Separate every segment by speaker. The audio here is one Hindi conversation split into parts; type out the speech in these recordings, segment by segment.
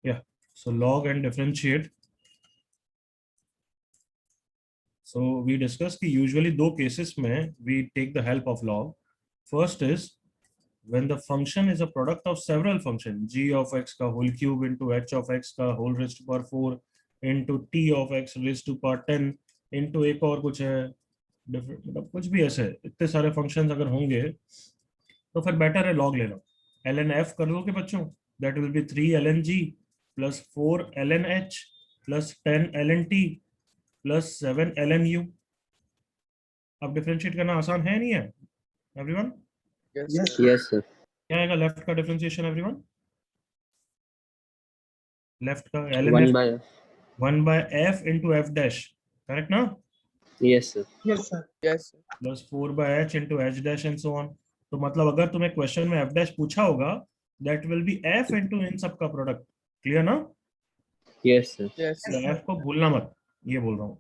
Speaker 1: Yeah. So log and differentiate. So we discussed कि usually दो cases में we take the help of log. First is when the function is a product of several functions, g of x का whole cube into h of x का whole raised to power 4 into t of x raised to power 10 into एक और कुछ है, मतलब कुछ भी ऐसे इतने सारे फंक्शंस अगर होंगे तो फिर बेटर है लॉग ले लो. ln f कर लो के बच्चों, that will be 3 ln g plus 4 ln h plus 10 ln t plus 7 ln u. अब डिफरेंशिएट करना आसान है नहीं है एवरीवन?
Speaker 2: Yes, sir.
Speaker 1: क्या आएगा लेफ्ट का डिफरेंशिएशन एवरीवन? लेफ्ट का ln
Speaker 2: 1
Speaker 1: f
Speaker 2: by
Speaker 1: 1 by f into f dash, correct ना?
Speaker 2: yes, sir.
Speaker 3: Yes, sir. Yes, sir.
Speaker 1: Plus 4 by h into h dash and so on. तो मतलब अगर तुम्हें क्वेश्चन में f dash पूछा होगा, that will be f into इन सब का प्रोडक्ट. क्लियर ना?
Speaker 2: Yes, sir.
Speaker 3: Yes,
Speaker 1: तो
Speaker 3: sir.
Speaker 1: f को भूलना मत, ये बोल रहा हूँ.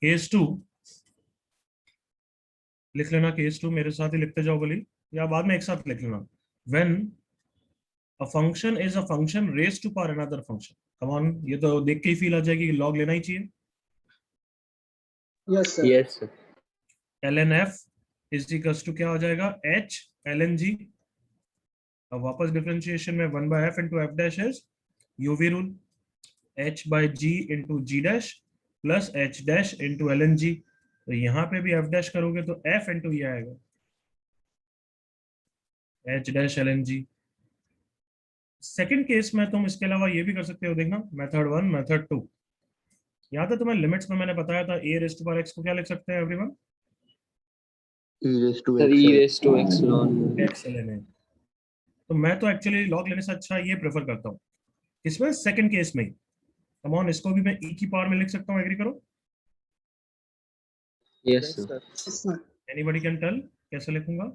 Speaker 1: केस 2 लिख लेना, केस 2 मेरे साथ ही लिखते जाओ भली, या बाद में एक साथ लिख लेना. When a function is a function raise to power another function. Come on, ये तो देख के ही फील आ जाएगी कि लॉग लेना ही चाहिए.
Speaker 3: Yes, sir.
Speaker 2: Yes, sir.
Speaker 1: ln f is equals to क्या हो जाएगा? h ln g. अब वापस डिफरेंशिएशन में 1 by f into f dash is uv rule, h by g into g dash plus h dash into ln g. तो यहाँ पे भी f dash करोगे तो f into ये आएगा h dash ln g. Second case में तुम इसके अलावा ये भी कर सकते हो, देखना मेथड 1 मेथड 2. यहाँ तो तुम्हें लिमिट्स में मैंने बताया था a raised to power x को क्या लिख सकते हैं everyone?
Speaker 2: E raised to x. E raised to x ln.
Speaker 1: x ln a. तो मैं तो एक्चुअली लॉग लेने से अच्छा ये प्रेफर करता हूँ. इसमें सेकंड केस में कम ऑन, इसको भी मैं e की पावर में लिख सकता हूँ. एग्री करो?
Speaker 2: Yes, sir.
Speaker 3: Yes, sir.
Speaker 1: Anybody can tell कैसे लिखूंगा?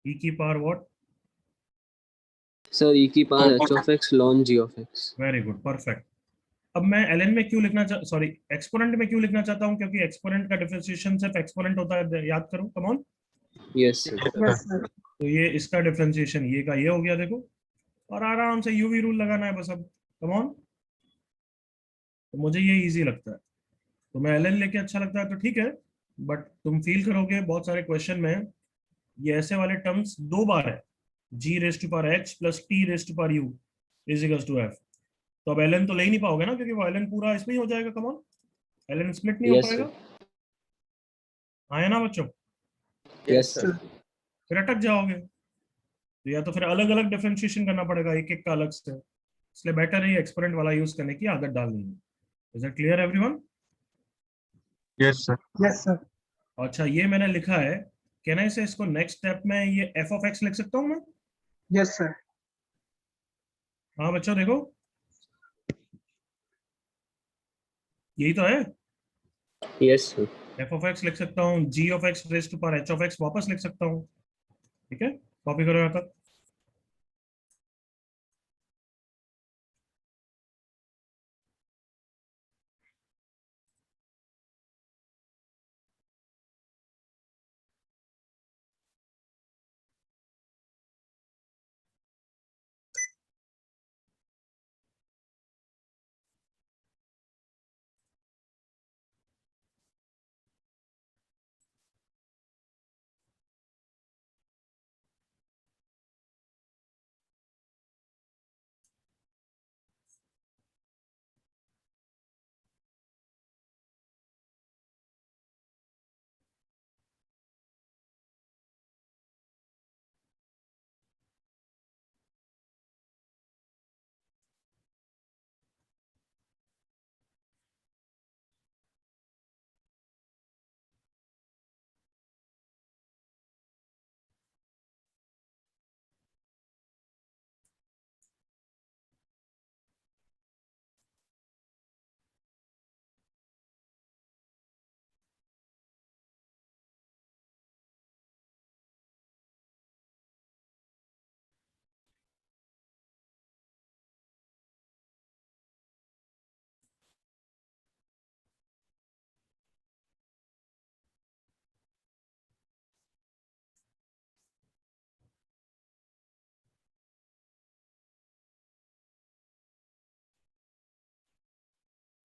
Speaker 1: e की पावर व्हाट?
Speaker 2: Sir, e की power h of x ln g of x.
Speaker 1: Very good, perfect. अब मैं ln में क्यों लिखना सॉरी एक्सपोनेंट में क्यों लिखना चाहता हूँ? क्योंकि एक्सपोनेंट का डिफरेंशिएशन सिर्फ एक्सपोनेंट होता है, याद करो. Come on.
Speaker 2: Yes, sir.
Speaker 3: Yes, sir.
Speaker 1: तो ये इसका डिफरेंशिएशन ये का ये हो गया, देखो. और आराम से यूवी रूल लगाना है बस अब. Come on. तो मुझे ये इजी लगता है, तो मैं ln लेके अच्छा लगता है तो ठीक है. बट तुम फील करोगे बहुत सारे क्वेश्चन में ये ऐसे वाले टर्म्स दो बार है, g raise to power h plus t raise to power u is equals to f. तो अब ln तो ले ही नहीं पाओगे ना, क्योंकि वो ln पूरा इसमें ही हो जाएगा. कम ऑन, ln स्प्लिट नहीं हो
Speaker 2: Yes,
Speaker 1: पाएगा.
Speaker 2: sir.
Speaker 1: आया ना बच्चों?
Speaker 2: Yes, sir.
Speaker 1: फिर अटक जाओगे. तो या तो फिर अलग अलग डिफरेंशिएशन करना पड़ेगा एक एक का अलग से. इसलिए बेटर है एक्सपोनेंट वाला यूज करने की आदत डालनी है. Is it clear everyone?
Speaker 4: Yes, sir.
Speaker 3: Yes, sir.
Speaker 1: अच्छा, ये मैंने लिखा है. कहना है इसे, इसको नेक्स्ट स्टेप में ये f of x लिख सकता हूँ मैं?
Speaker 3: Yes, sir.
Speaker 1: हाँ बच्चों देखो, यही तो है.
Speaker 2: Yes, sir.
Speaker 1: f of x लिख सकता हूँ, g of x raise to power h of x वापस लिख सकता हूँ. ठीक है, कॉपी करो यहाँ तक.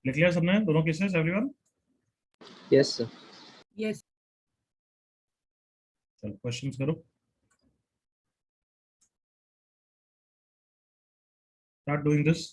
Speaker 1: लिख लिया सबने दोनों cases everyone?
Speaker 2: Yes, sir.
Speaker 3: Yes.
Speaker 1: चलो क्वेश्चंस करो, स्टार्ट डूइंग दिस.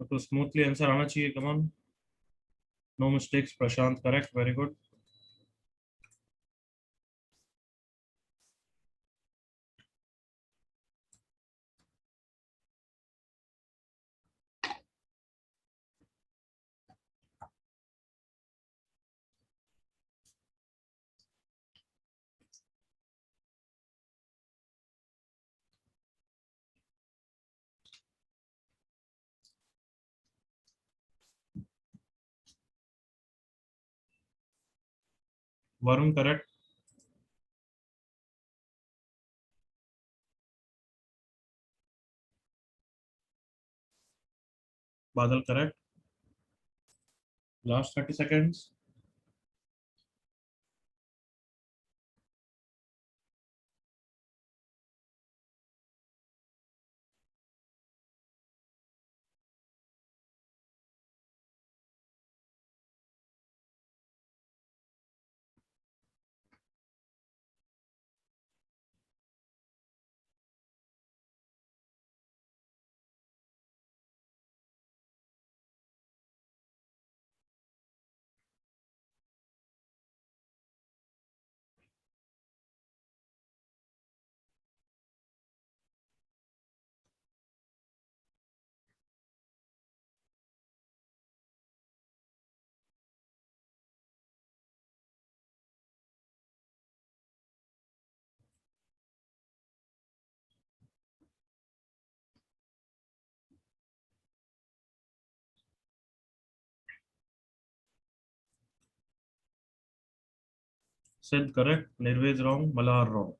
Speaker 1: तो स्मूथली आंसर आना चाहिए, come on. No mistakes, Prashant correct, very good. Varun correct. Badal correct. Last 30 seconds. Siddh correct, Nirved wrong, Malhar wrong.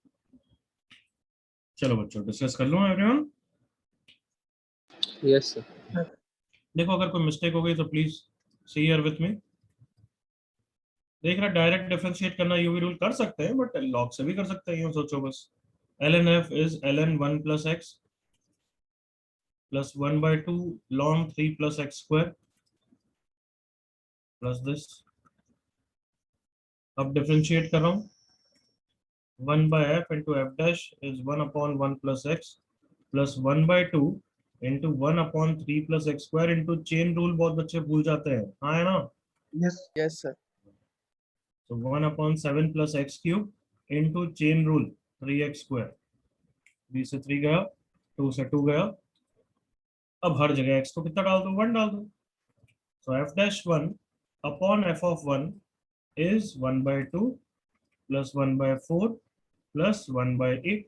Speaker 1: चलो बच्चों डिस्कस कर लो एवरीवन.
Speaker 2: Yes, sir.
Speaker 1: देखो अगर कोई मिस्टेक हो गई तो please see here with me. देख रहा, डायरेक्ट डिफरेंशिएट करना यूवी रूल कर सकते हैं, बट लॉग से भी कर सकते हैं. यूं सोचो बस, ln f is ln 1 plus x plus 1 by 2 ln 3 plus x square plus this. अब डिफरेंशिएट कर रहा हूँ. 1 by f into f dash is 1 upon 1 plus x plus 1 by 2 into 1 upon 3 plus x square into chain rule बहुत बच्चे भूल जाते हैं. हाँ है ना?
Speaker 3: Yes. Yes, sir.
Speaker 1: So 1 upon 7 plus x cube into chain rule 3x square. b से 3 गया, 2 से 2 गया। अब हर जगह x को कितना डाल दो, 1 डाल दो। सो f dash 1 upon f of 1 is 1 by 2 plus 1 by 4 plus 1 by 8.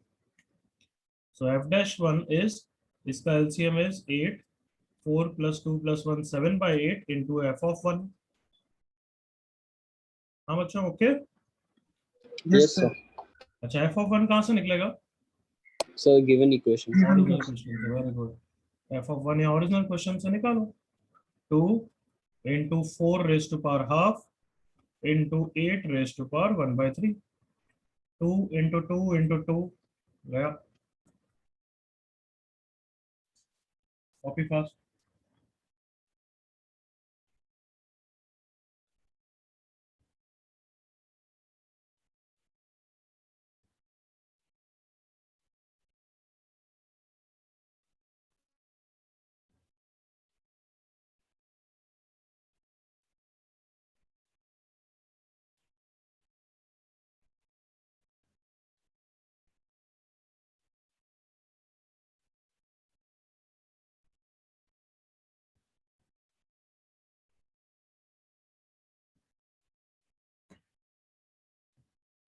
Speaker 1: So f dash 1 is, इसका LCM is 8, 4 plus 2 plus 1 7 by 8 into f of 1. हाँ बच्चों, ओके।
Speaker 2: Yes, sir.
Speaker 1: अच्छा, f of 1 कहाँ से निकलेगा?
Speaker 2: So given equation.
Speaker 1: Original question से, वेरी गुड। f of 1 या ओरिजिनल क्वेश्चन से निकालो। 2 into 4 raised to power half into 8 raised to power 1 by 3. 2 into 2 into 2 गया। Copy fast.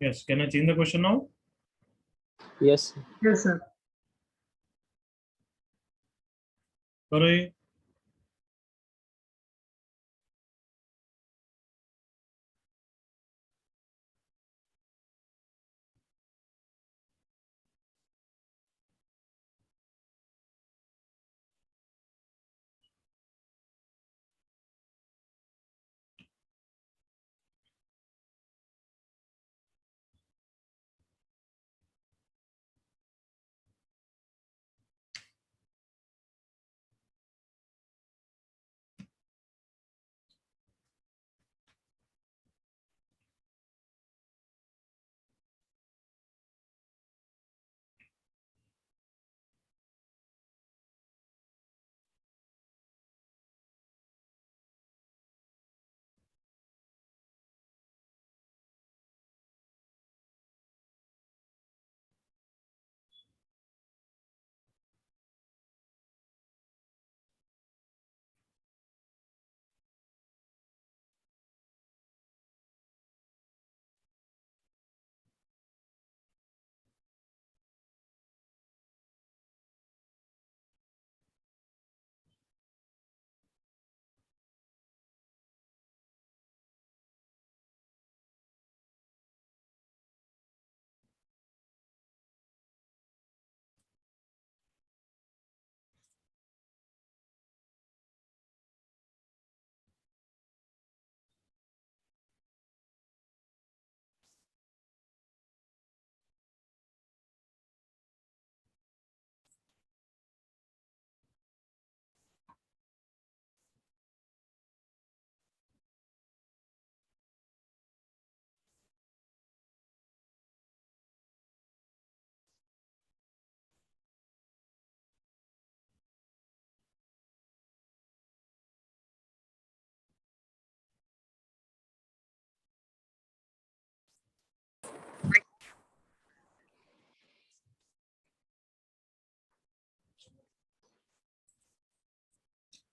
Speaker 1: Yes, can I change the question now?
Speaker 2: Yes.
Speaker 3: Yes, sir.
Speaker 1: करो ये।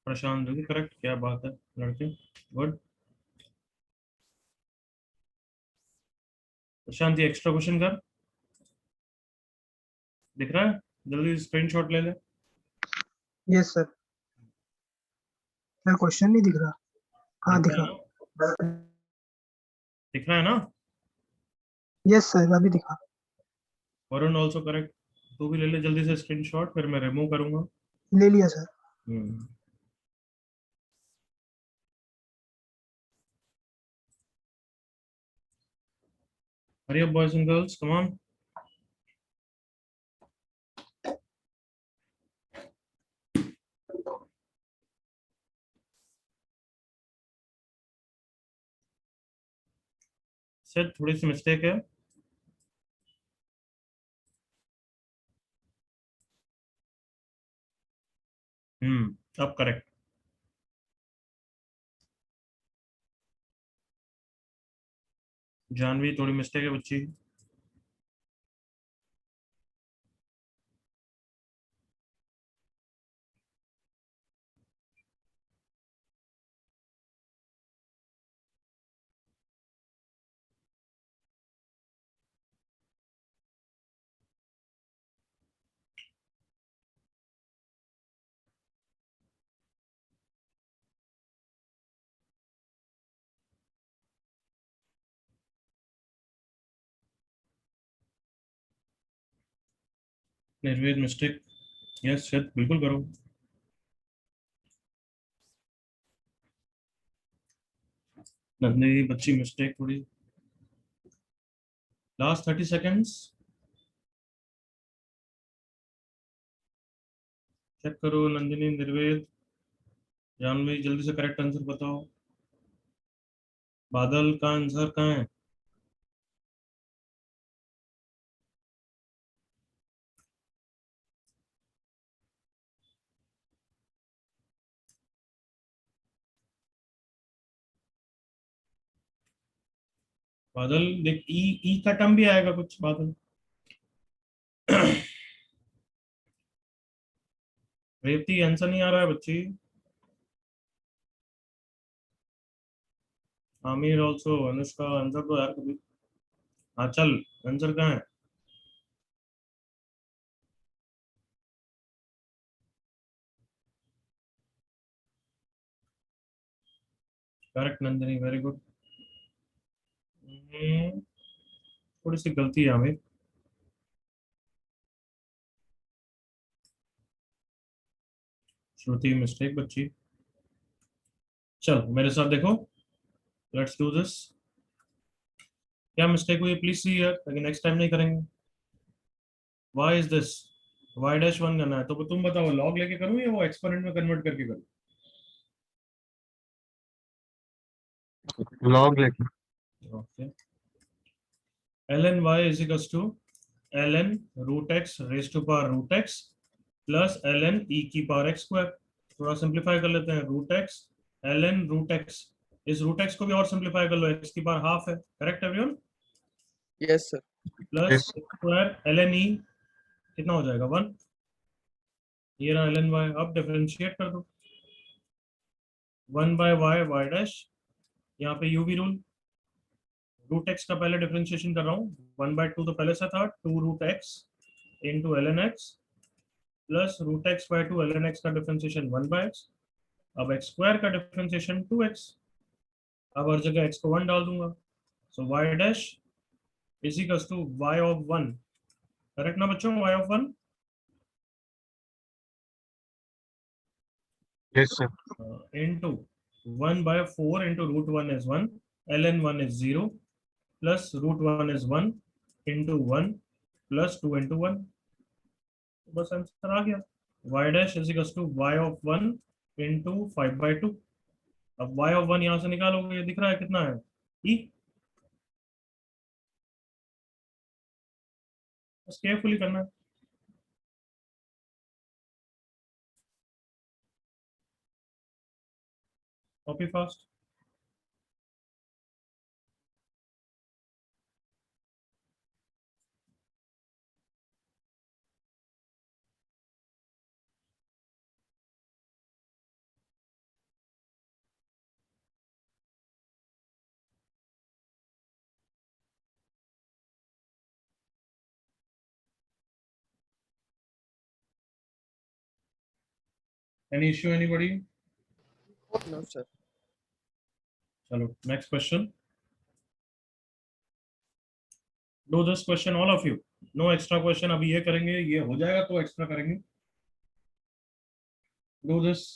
Speaker 1: प्रशांत जी करेक्ट, क्या बात है लड़के, गुड। प्रशांत ये एक्स्ट्रा क्वेश्चन कर, दिख रहा है? जल्दी स्क्रीनशॉट ले ले।
Speaker 3: Yes, sir. सर क्वेश्चन नहीं दिख रहा। हाँ
Speaker 1: दिख
Speaker 3: दिख
Speaker 1: रहा है
Speaker 3: रहा।
Speaker 1: ना? दिख रहा है ना?
Speaker 3: यस सर, अभी दिखा।
Speaker 1: Varun also correct. तू भी ले ले जल्दी से स्क्रीनशॉट, फिर मैं रिमूव करूंगा।
Speaker 3: ले लिया sir.
Speaker 1: Hmm. Hurry up, boys and girls, come on. Sir थोड़ी सी मिस्टेक है। अब करेक्ट। जानवी थोड़ी मिस्टेक है बच्ची। निर्वेद मिस्टेक, यस शायद बिल्कुल करो। नंदिनी बच्ची मिस्टेक थोड़ी, लास्ट 30 सेकेंड्स, चेक करो। नंदिनी, निर्वेद, जानवी, जल्दी से करेक्ट आंसर बताओ। बादल का आंसर कहाँ है? बादल देख, ई का टर्म भी आएगा कुछ, बादल। रेवती आंसर नहीं आ रहा है बच्ची। आमिर ऑल्सो, अनुष्का आंसर तो यार कभी। हाँ चल, आंसर कहाँ है? Correct Nandini, very good. थोड़ी सी गलती है आमिर। श्रुति मिस्टेक बच्ची। चल मेरे साथ देखो, लेट्स डू दिस। क्या मिस्टेक हुई प्लीज सी यार, लेकिन नेक्स्ट टाइम नहीं करेंगे। Why is this? Y dash one करना है तो तुम बताओ, लॉग लेके करूँ या वो एक्सपोनेंट में कन्वर्ट करके करूँ?
Speaker 4: लॉग लेके।
Speaker 1: Okay, ln y is equals to ln root x raise to power root x plus ln e की पावर एक्स स्क्वायर। थोड़ा सिंप्लीफाई कर लेते हैं, root x ln root x, इस रूट एक्स को भी और सिंप्लीफाई कर लो, एक्स की पावर हाफ है, correct everyone?
Speaker 5: Yes sir.
Speaker 1: Plus
Speaker 4: yes.
Speaker 1: Square ln e, कितना हो जाएगा 1। ये रहा ln y, अब डिफरेंशिएट कर दो। 1 बाय वाई वाई डैश, यहाँ पे u भी रूल, रूट एक्स का पहले डिफरेंशिएशन कर रहा हूँ, 1/2 तो पहले से था, 2 root x into ln x plus root x by 2 ln x का डिफरेंशिएशन 1/x। अब एक्स स्क्वायर का डिफरेंशिएशन 2x, अब हर जगह x को 1 डाल दूंगा। So y dash is equals to y of 1, correct ना बच्चों? y of 1
Speaker 4: yes sir.
Speaker 1: Into 1/4 into root 1 is 1, ln 1 is 0 plus root 1 is 1 into 1 plus 2 into 1। बस आंसर आ गया। y dash is equals to y of 1 into 5/2। अब y ऑफ 1 यहाँ से निकालोगे, ये दिख रहा है कितना है, e। बस केयरफुली करना है। Copy fast. Any issue anybody?
Speaker 5: No sir.
Speaker 1: चलो next question, do this question all of you, no extra question, अभी ये करेंगे, ये हो जाएगा तो एक्स्ट्रा करेंगे। Do this.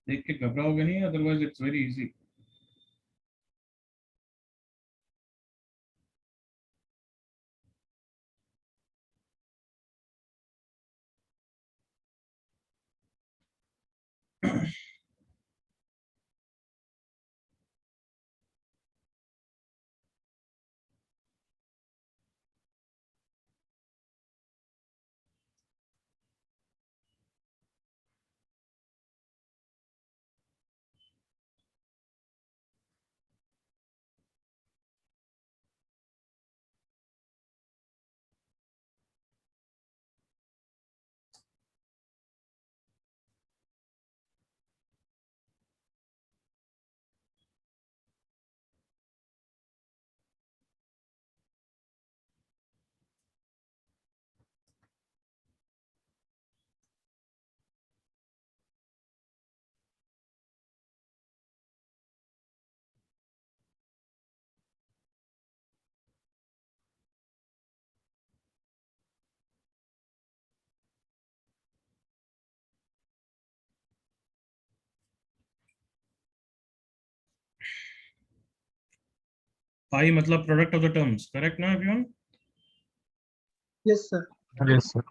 Speaker 1: देख के घबराओगे नहीं, otherwise it's very easy. Pi मतलब product of the terms, correct ना everyone?
Speaker 3: Yes sir.
Speaker 4: Yes, sir.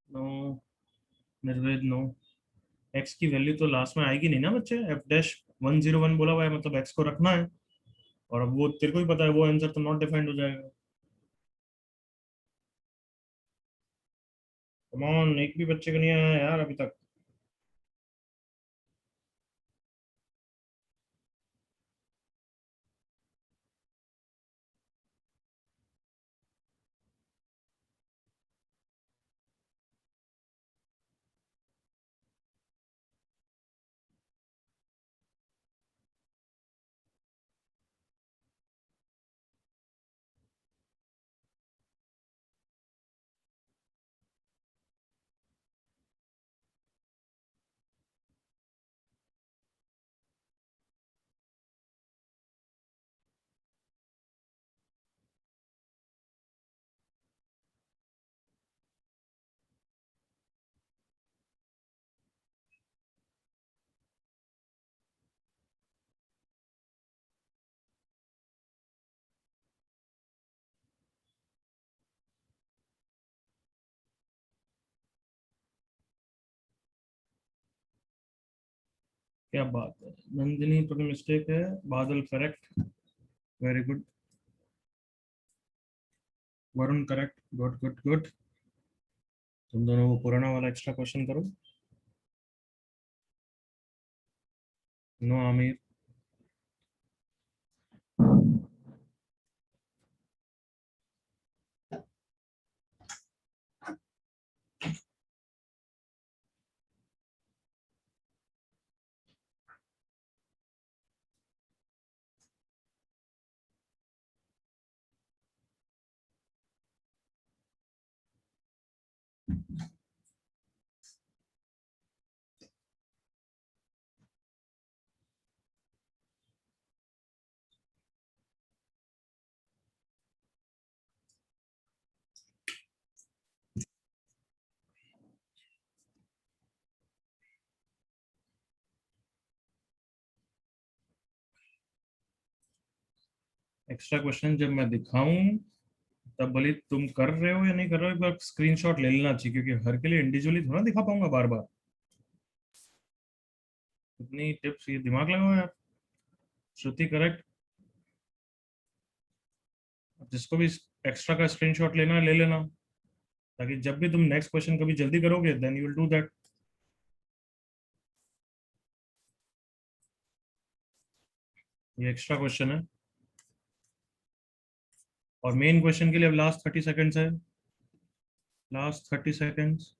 Speaker 1: No, Nirved no. X की वैल्यू तो लास्ट में आएगी नहीं ना बच्चे. एफ डैश 101 बोला हुआ है, मतलब एक्स को रखना है. और अब वो तेरे को ही पता है, वो आंसर तो नॉट डिफाइंड हो जाएगा. कम ऑन, एक भी बच्चे को नहीं आया यार अभी तक. क्या बात है नंदिनी, तो मिस्टेक है. बादल correct, very good. Varun correct, good good good. तुम दोनों वो पुराना वाला एक्स्ट्रा क्वेश्चन करो. नो आमिर. एक्स्ट्रा क्वेश्चन जब मैं दिखाऊं तब भले तुम कर रहे हो या नहीं कर रहे हो, एक बार स्क्रीनशॉट ले लेना चाहिए, क्योंकि हर के लिए इंडिविजुअली थोड़ा दिखा पाऊंगा बार बार। इतनी टिप्स, ये दिमाग लगाओ यार। श्रुति करेक्ट। जिसको भी एक्स्ट्रा का स्क्रीनशॉट लेना है ले लेना, ताकि जब भी तुम नेक्स्ट क्वेश्चन कभी जल्दी करोगे then you will do that. ये एक्स्ट्रा क्वेश्चन है, और मेन क्वेश्चन के लिए अब लास्ट 30 सेकंड्स है। Last 30 seconds.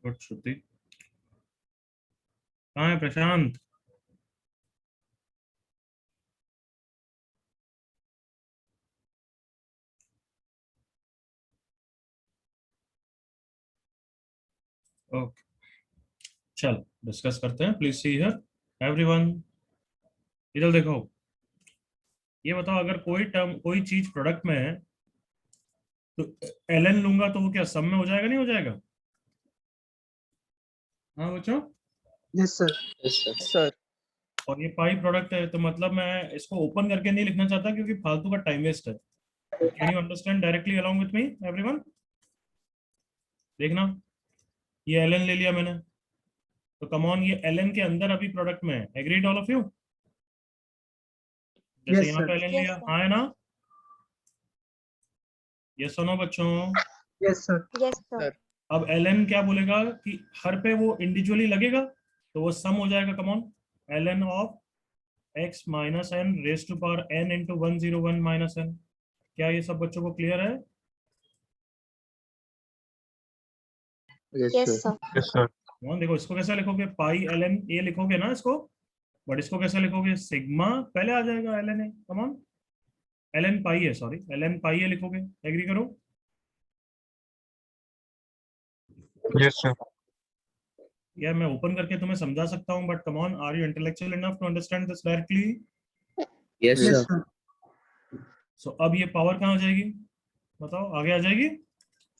Speaker 1: गुड श्रुति। कहाँ है प्रशांत? ओके, चलो डिस्कस करते हैं। Please see here everyone. इधर देखो, ये बताओ अगर कोई टर्म, कोई चीज प्रोडक्ट में है तो ln लूंगा तो वो क्या सम में हो जाएगा, नहीं हो जाएगा? हाँ बच्चों।
Speaker 3: यस सर।
Speaker 2: Yes, sir.
Speaker 5: Sir.
Speaker 1: और ये पाई प्रोडक्ट है, तो मतलब मैं इसको ओपन करके नहीं लिखना चाहता क्योंकि फालतू का टाइम वेस्ट है। Can you understand directly along with me everyone? देखना, ये ln ले लिया मैंने, तो कम ऑन ये ln के अंदर अभी प्रोडक्ट में है। Agreed all of you? जैसे
Speaker 3: Yes,
Speaker 1: यहाँ
Speaker 3: sir.
Speaker 1: पे ln लिया, हाँ है ना? ये सुनो बच्चों,
Speaker 3: यस सर।
Speaker 6: Yes, sir.
Speaker 5: Sir.
Speaker 1: अब ln क्या बोलेगा कि हर पे वो इंडिविजुअली लगेगा, तो वो सम हो जाएगा। Come on, ln of x minus n raise to power n into 101 minus n। क्या ये सब बच्चों को क्लियर है?
Speaker 2: Yes,
Speaker 6: Yes,
Speaker 2: sir.
Speaker 6: sir.
Speaker 4: Yes, sir.
Speaker 1: हाँ, देखो इसको कैसे लिखोगे, पाई ln a लिखोगे ना इसको, बट इसको कैसे लिखोगे, सिग्मा पहले आ जाएगा ln a। Come on, ln पाई है, सॉरी ln पाई है लिखोगे। एग्री करो?
Speaker 4: Yes, sir.
Speaker 1: यार मैं ओपन करके तुम्हें समझा सकता हूँ, but come on, are you intellectual enough to understand this directly?
Speaker 2: Yes,
Speaker 3: yes
Speaker 2: sir.
Speaker 3: Sir.
Speaker 1: So अब ये पावर कहाँ आ जाएगी, बताओ? आगे आ जाएगी,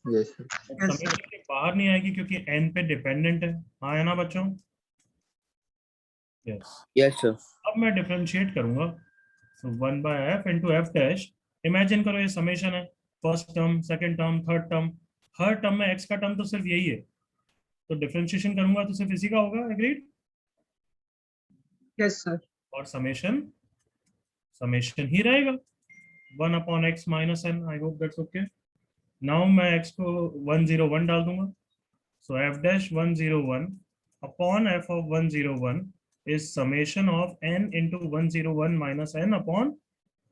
Speaker 2: Yes, sir.
Speaker 3: Yes, sir.
Speaker 1: Summation के बाहर नहीं आएगी क्योंकि n पे डिपेंडेंट है। हाँ है ना बच्चों? यस।
Speaker 2: Yes, sir.
Speaker 1: अब मैं डिफरेंशिएट करूंगा, so 1 by f into f dash. Imagine करो ये समेशन है, first term, second term, third term. हर टर्म में x का टर्म तो सिर्फ यही है, तो डिफरेंशिएशन करूंगा तो सिर्फ इसी का होगा। एग्रीड?
Speaker 3: Yes sir.
Speaker 1: और समेशन समेशन ही रहेगा, 1 upon x minus n। I hope that's okay. Now मैं x को 101 डाल दूंगा, सो f dash 101 upon f of 101 is summation of n into 101 minus n upon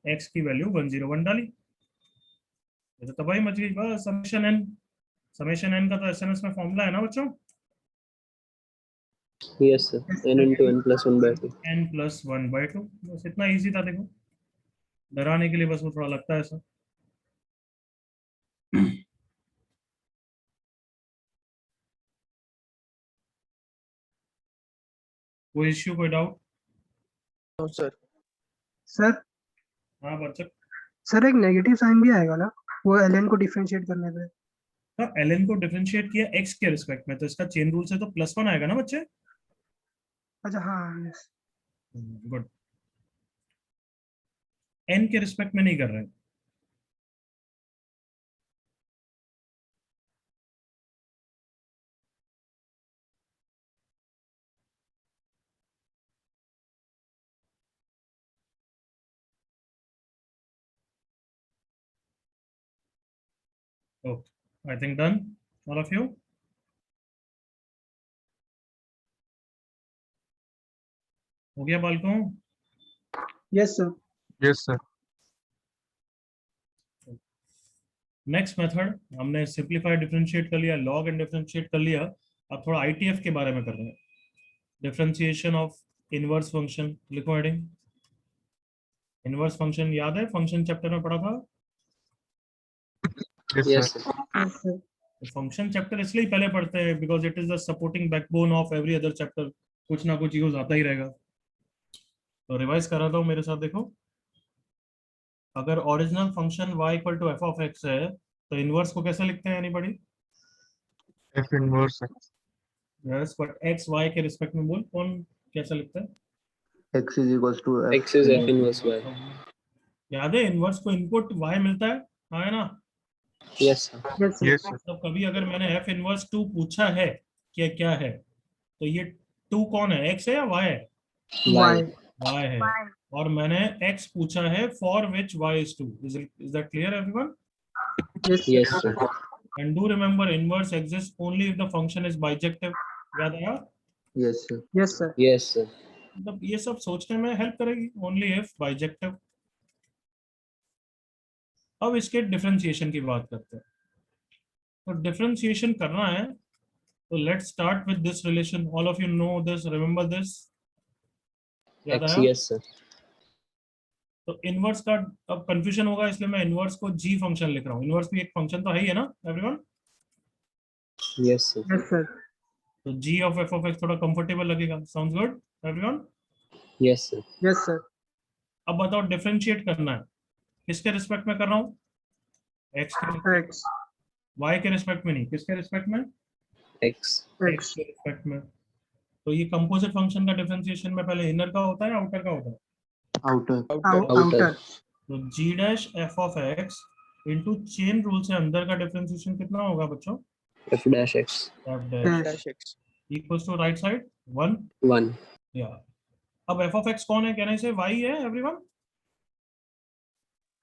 Speaker 1: x की वैल्यू 101 डाली। ये तो तबाही मच गई बस। समेशन n का तो एसएनएस में फॉर्मूला है ना बच्चों,
Speaker 2: Yes, sir. N into n plus 1 by 2.
Speaker 1: n plus 1/2। बस इतना इजी था। देखो, डराने के लिए बस वो थोड़ा लगता है ऐसा। कोई इश्यू, कोई डाउट?
Speaker 5: No, sir.
Speaker 3: सर
Speaker 1: हाँ बच्चों।
Speaker 3: सर एक नेगेटिव साइन भी आएगा ना वो ln को डिफरेंशिएट करने पे?
Speaker 1: हाँ, ln को डिफरेंशिएट किया x के रिस्पेक्ट में, तो इसका चेन रूल से तो +1 आएगा ना बच्चे?
Speaker 3: अच्छा हाँ यस।
Speaker 1: गुड। n के रिस्पेक्ट में नहीं कर रहे हैं। Okay, I think done, all of you. हो गया बालकों?
Speaker 3: Yes sir.
Speaker 4: Yes, sir.
Speaker 1: Next method, हमने सिंप्लीफाइड डिफरेंशिएट कर लिया, लॉग एंड डिफरेंशिएट कर लिया। अब थोड़ा आईटीएफ के बारे में कर रहे हैं, डिफरेंशिएशन ऑफ इनवर्स फंक्शन। लिखो हेडिंग, इनवर्स फंक्शन। याद है फंक्शन चैप्टर में पढ़ा था?
Speaker 4: Yes,
Speaker 2: Yes,
Speaker 4: sir.
Speaker 2: sir.
Speaker 3: Yes sir.
Speaker 1: Function chapter इसलिए पहले पढ़ते हैं because it is the supporting backbone of every other chapter. कुछ ना कुछ यूज आता ही रहेगा। तो रिवाइज कराता हूँ मेरे साथ, देखो। अगर original function y equal to f of x है तो इनवर्स को कैसे लिखते हैं anybody?
Speaker 4: F inverse X.
Speaker 1: Yes, but x y के रिस्पेक्ट में बोल, कौन कैसा लिखता है?
Speaker 6: X is equals to F.
Speaker 2: X is F inverse Y.
Speaker 1: याद है इनवर्स को इनपुट y मिलता है, हाँ है ना?
Speaker 2: Yes sir.
Speaker 3: Yes sir.
Speaker 4: Yes, sir.
Speaker 1: तो कभी अगर मैंने f इनवर्स 2 पूछा है कि क्या है, तो ये 2 कौन है, x है या y है?
Speaker 2: Y.
Speaker 1: y है। और मैंने x पूछा है for which y is 2। Is that clear everyone?
Speaker 2: Yes sir.
Speaker 1: And do remember inverse exist only if the function is bijective. याद आया?
Speaker 6: Yes, sir.
Speaker 3: Yes sir.
Speaker 2: Yes sir.
Speaker 1: मतलब ये सब सोचने में हेल्प करेगी, ओनली इफ बाइजेक्टिव। अब इसके डिफरेंशिएशन की बात करते हैं। तो डिफरेंशिएशन करना है तो let's start with this relation. All of you no this, remember this? याद
Speaker 2: X.
Speaker 1: आया?
Speaker 2: Yes sir.
Speaker 1: तो इनवर्स का अब कंफ्यूजन होगा, इसलिए मैं इनवर्स को जी फंक्शन लिख रहा हूँ। इनवर्स भी एक फंक्शन तो है ही है ना everyone?
Speaker 2: Yes sir.
Speaker 3: Yes sir.
Speaker 1: तो जी ऑफ एफ ऑफ एक्स थोड़ा कंफर्टेबल लगेगा। Sounds good everyone?
Speaker 2: Yes sir.
Speaker 3: Yes sir.
Speaker 1: अब बताओ डिफरेंशिएट करना है, किसके रिस्पेक्ट में कर रहा हूँ? एक्स के,
Speaker 3: एक्स।
Speaker 1: वाई के रिस्पेक्ट में नहीं, किसके रिस्पेक्ट में?
Speaker 2: X.
Speaker 1: एक्स के रिस्पेक्ट में। तो ये कंपोजिट फंक्शन का डिफरेंशिएशन में पहले इनर का होता है या आउटर का होता है?
Speaker 6: Outer.
Speaker 3: आउटर।
Speaker 1: तो g dash f of x into chain rule से अंदर का डिफरेंशिएशन कितना होगा बच्चों?
Speaker 2: F dash X.
Speaker 1: F dash
Speaker 5: dash X.
Speaker 1: Equals to right side 1।
Speaker 2: 1.
Speaker 1: या अब एफ ऑफ एक्स कौन है? कहने से वाई है एवरीवन?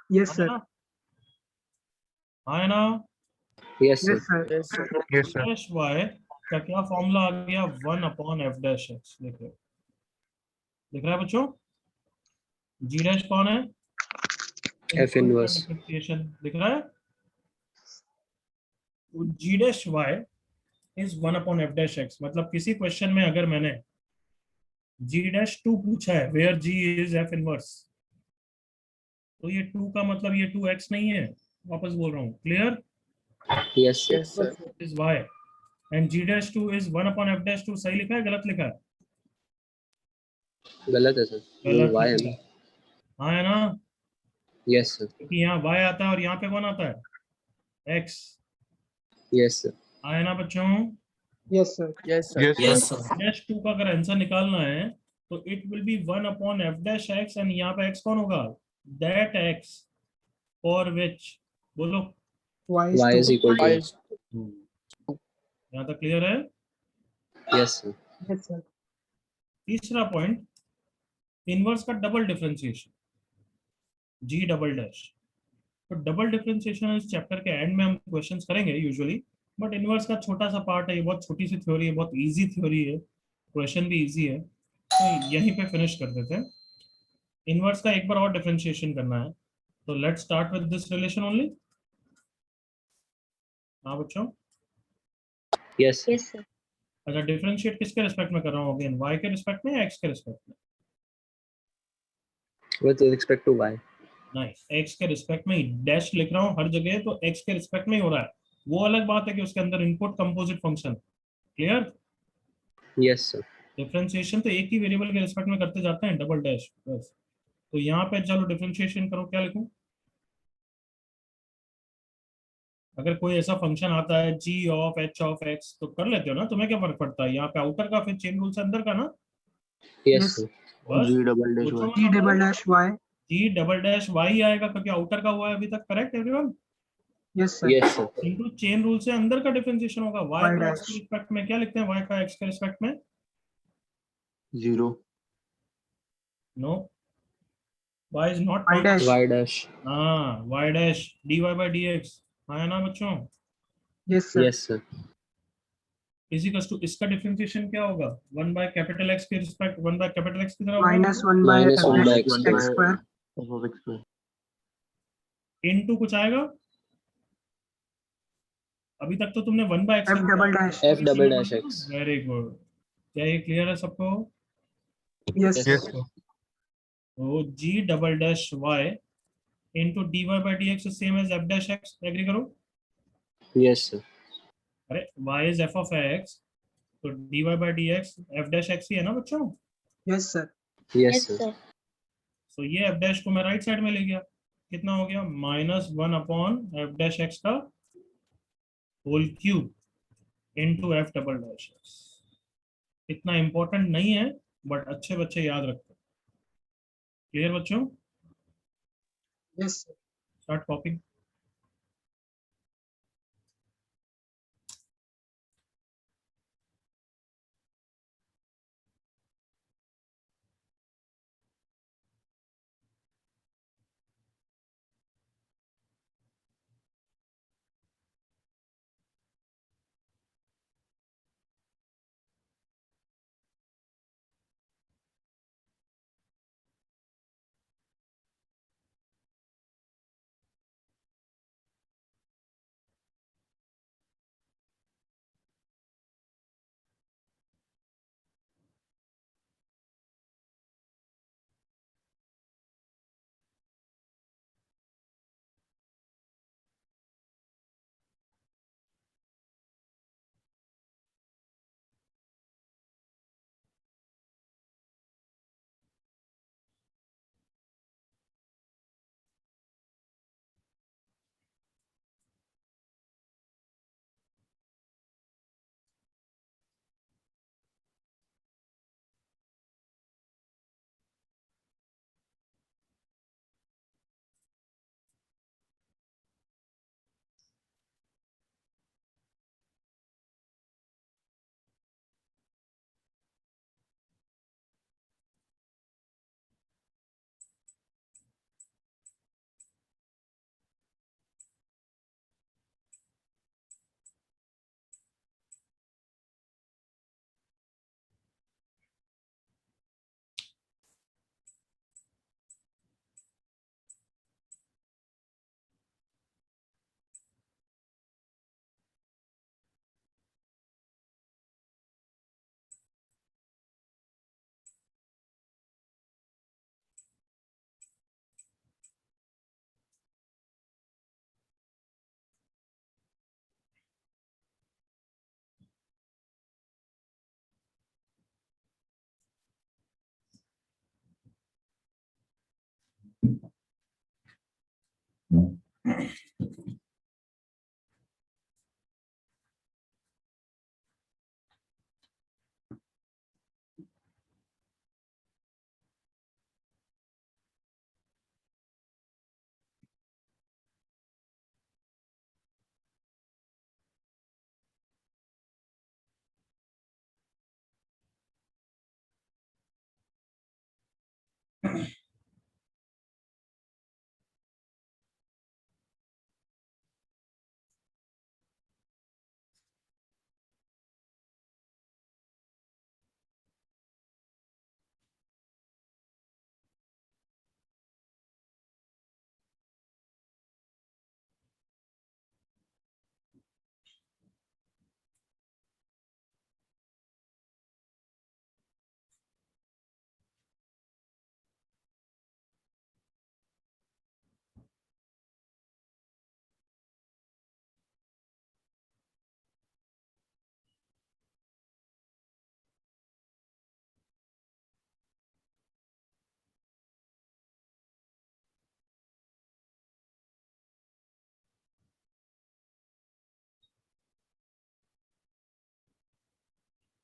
Speaker 3: Yes sir.
Speaker 1: हाँ है ना?
Speaker 2: Yes sir.
Speaker 3: Yes sir.
Speaker 5: Yes sir.
Speaker 4: Yes, sir.
Speaker 1: Dash y का क्या फॉर्मूला आ गया? 1 अपॉन एफ डैश एक्स। देखो दिख रहा है बच्चों? जी डैश कौन है?
Speaker 2: F inverse.
Speaker 1: डिफरेंशिएशन दिख रहा है? G dash y is 1 upon f dash x. मतलब किसी क्वेश्चन में अगर मैंने जी डैश 2 पूछा है where g is f inverse, तो ये 2 का मतलब ये 2x नहीं है। वापस बोल रहा हूँ, clear?
Speaker 2: Yes sir.
Speaker 5: Yes sir.
Speaker 1: Is y and g dash 2 is 1 upon f dash 2। सही लिखा है गलत लिखा है?
Speaker 2: गलत है सर.
Speaker 1: गलत
Speaker 2: Y है
Speaker 1: लिखा
Speaker 2: ना.
Speaker 1: है। हाँ है ना?
Speaker 2: Yes sir.
Speaker 1: क्योंकि यहाँ y आता है और यहाँ पे कौन आता है? x।
Speaker 2: Yes sir.
Speaker 1: हाँ है ना बच्चों?
Speaker 3: यस sir.
Speaker 5: Yes sir.
Speaker 4: Yes, sir.
Speaker 1: Dash 2 का अगर आंसर निकालना है तो it will be 1 upon f dash x and यहाँ पे x कौन होगा? दैट x फॉर विच, बोलो।
Speaker 2: Y is equal
Speaker 5: Y
Speaker 2: to.
Speaker 5: is
Speaker 1: यहाँ तक क्लियर है?
Speaker 2: Yes sir.
Speaker 3: Yes sir.
Speaker 1: तीसरा पॉइंट, इनवर्स का डबल डिफरेंशिएशन, जी डबल डैश। तो डबल डिफरेंशिएशन इस चैप्टर के एंड में हम क्वेश्चंस करेंगे यूजुअली, बट इनवर्स का छोटा सा पार्ट है, ये बहुत छोटी सी थ्योरी है, बहुत इजी थ्योरी है, क्वेश्चन भी इजी है, तो यहीं पे फिनिश कर देते हैं। इनवर्स का एक बार और डिफरेंशिएशन करना है, तो let's start with this relation only. हाँ बच्चों?
Speaker 2: Yes sir.
Speaker 7: Yes, sir.
Speaker 1: अच्छा, डिफरेंशिएट किसके रिस्पेक्ट में कर रहा हूँ अगेन? वाई के रिस्पेक्ट में या एक्स के रिस्पेक्ट में?
Speaker 2: With respect to Y.
Speaker 1: Nice, x के रिस्पेक्ट में ही डैश लिख रहा हूँ हर जगह, तो एक्स के रिस्पेक्ट में ही हो रहा है। वो अलग बात है कि उसके अंदर input composite function. Clear?
Speaker 2: Yes sir.
Speaker 1: Differentiation तो एक ही वेरिएबल के रिस्पेक्ट में करते जाते हैं, डबल डैश बस। तो यहाँ पे चलो डिफरेंशिएशन करो, क्या लिखूं? अगर कोई ऐसा फंक्शन आता है g of h of x तो कर लेते हो ना, तुम्हें क्या फर्क पड़ता है? यहाँ पे आउटर का, फिर चेन रूल से अंदर का ना,
Speaker 2: Yes
Speaker 3: Yes.
Speaker 2: sir.
Speaker 1: बस।
Speaker 6: G double dash
Speaker 1: पूछो
Speaker 6: Y.
Speaker 1: मत
Speaker 3: जी
Speaker 1: अपना।
Speaker 3: Double dash y.
Speaker 1: g double dash y आएगा क्योंकि आउटर का हुआ है अभी तक। Correct everyone?
Speaker 3: Yes sir.
Speaker 2: Yes sir.
Speaker 1: Into chain rule से अंदर का डिफरेंशिएशन होगा। y
Speaker 3: Y
Speaker 1: का
Speaker 3: dash.
Speaker 1: x के रिस्पेक्ट में क्या लिखते हैं? y का x के रिस्पेक्ट में?
Speaker 6: 0.
Speaker 1: नो, y इज नॉट
Speaker 3: Y dash.
Speaker 2: Y dash.
Speaker 1: हाँ, y dash dy by dx। हाँ है ना बच्चों?
Speaker 3: यस sir.
Speaker 2: Yes sir.
Speaker 1: Equals to इसका डिफरेंशिएशन क्या होगा? 1 बाय कैपिटल x के रिस्पेक्ट, 1 बाय कैपिटल x की तरह होगा,
Speaker 3: माइनस 1 बाय
Speaker 2: Minus 1 by
Speaker 3: x
Speaker 2: x
Speaker 3: square.
Speaker 6: F of X square.
Speaker 1: Into कुछ आएगा। अभी तक तो तुमने 1 बाय x
Speaker 3: f double dash.
Speaker 2: F double dash X.
Speaker 1: Very good. क्या ये क्लियर है सबको?
Speaker 3: Yes
Speaker 4: Yes, sir.
Speaker 1: तो g double dash y into dy by dx is same as f dash x। Agree करो?
Speaker 2: Yes sir.
Speaker 1: अरे y इज f of x तो dy by dx f dash x ही है ना बच्चों?
Speaker 3: यस सर।
Speaker 2: Yes, sir.
Speaker 1: तो ये f dash को मैं राइट साइड में ले गया, कितना हो गया -1/f dash x का whole cube into f double dash x। इतना इंपॉर्टेंट नहीं है बट अच्छे बच्चे याद रखते हैं। क्लियर बच्चों?
Speaker 3: यस सर।
Speaker 1: स्टार्ट कॉपिंग।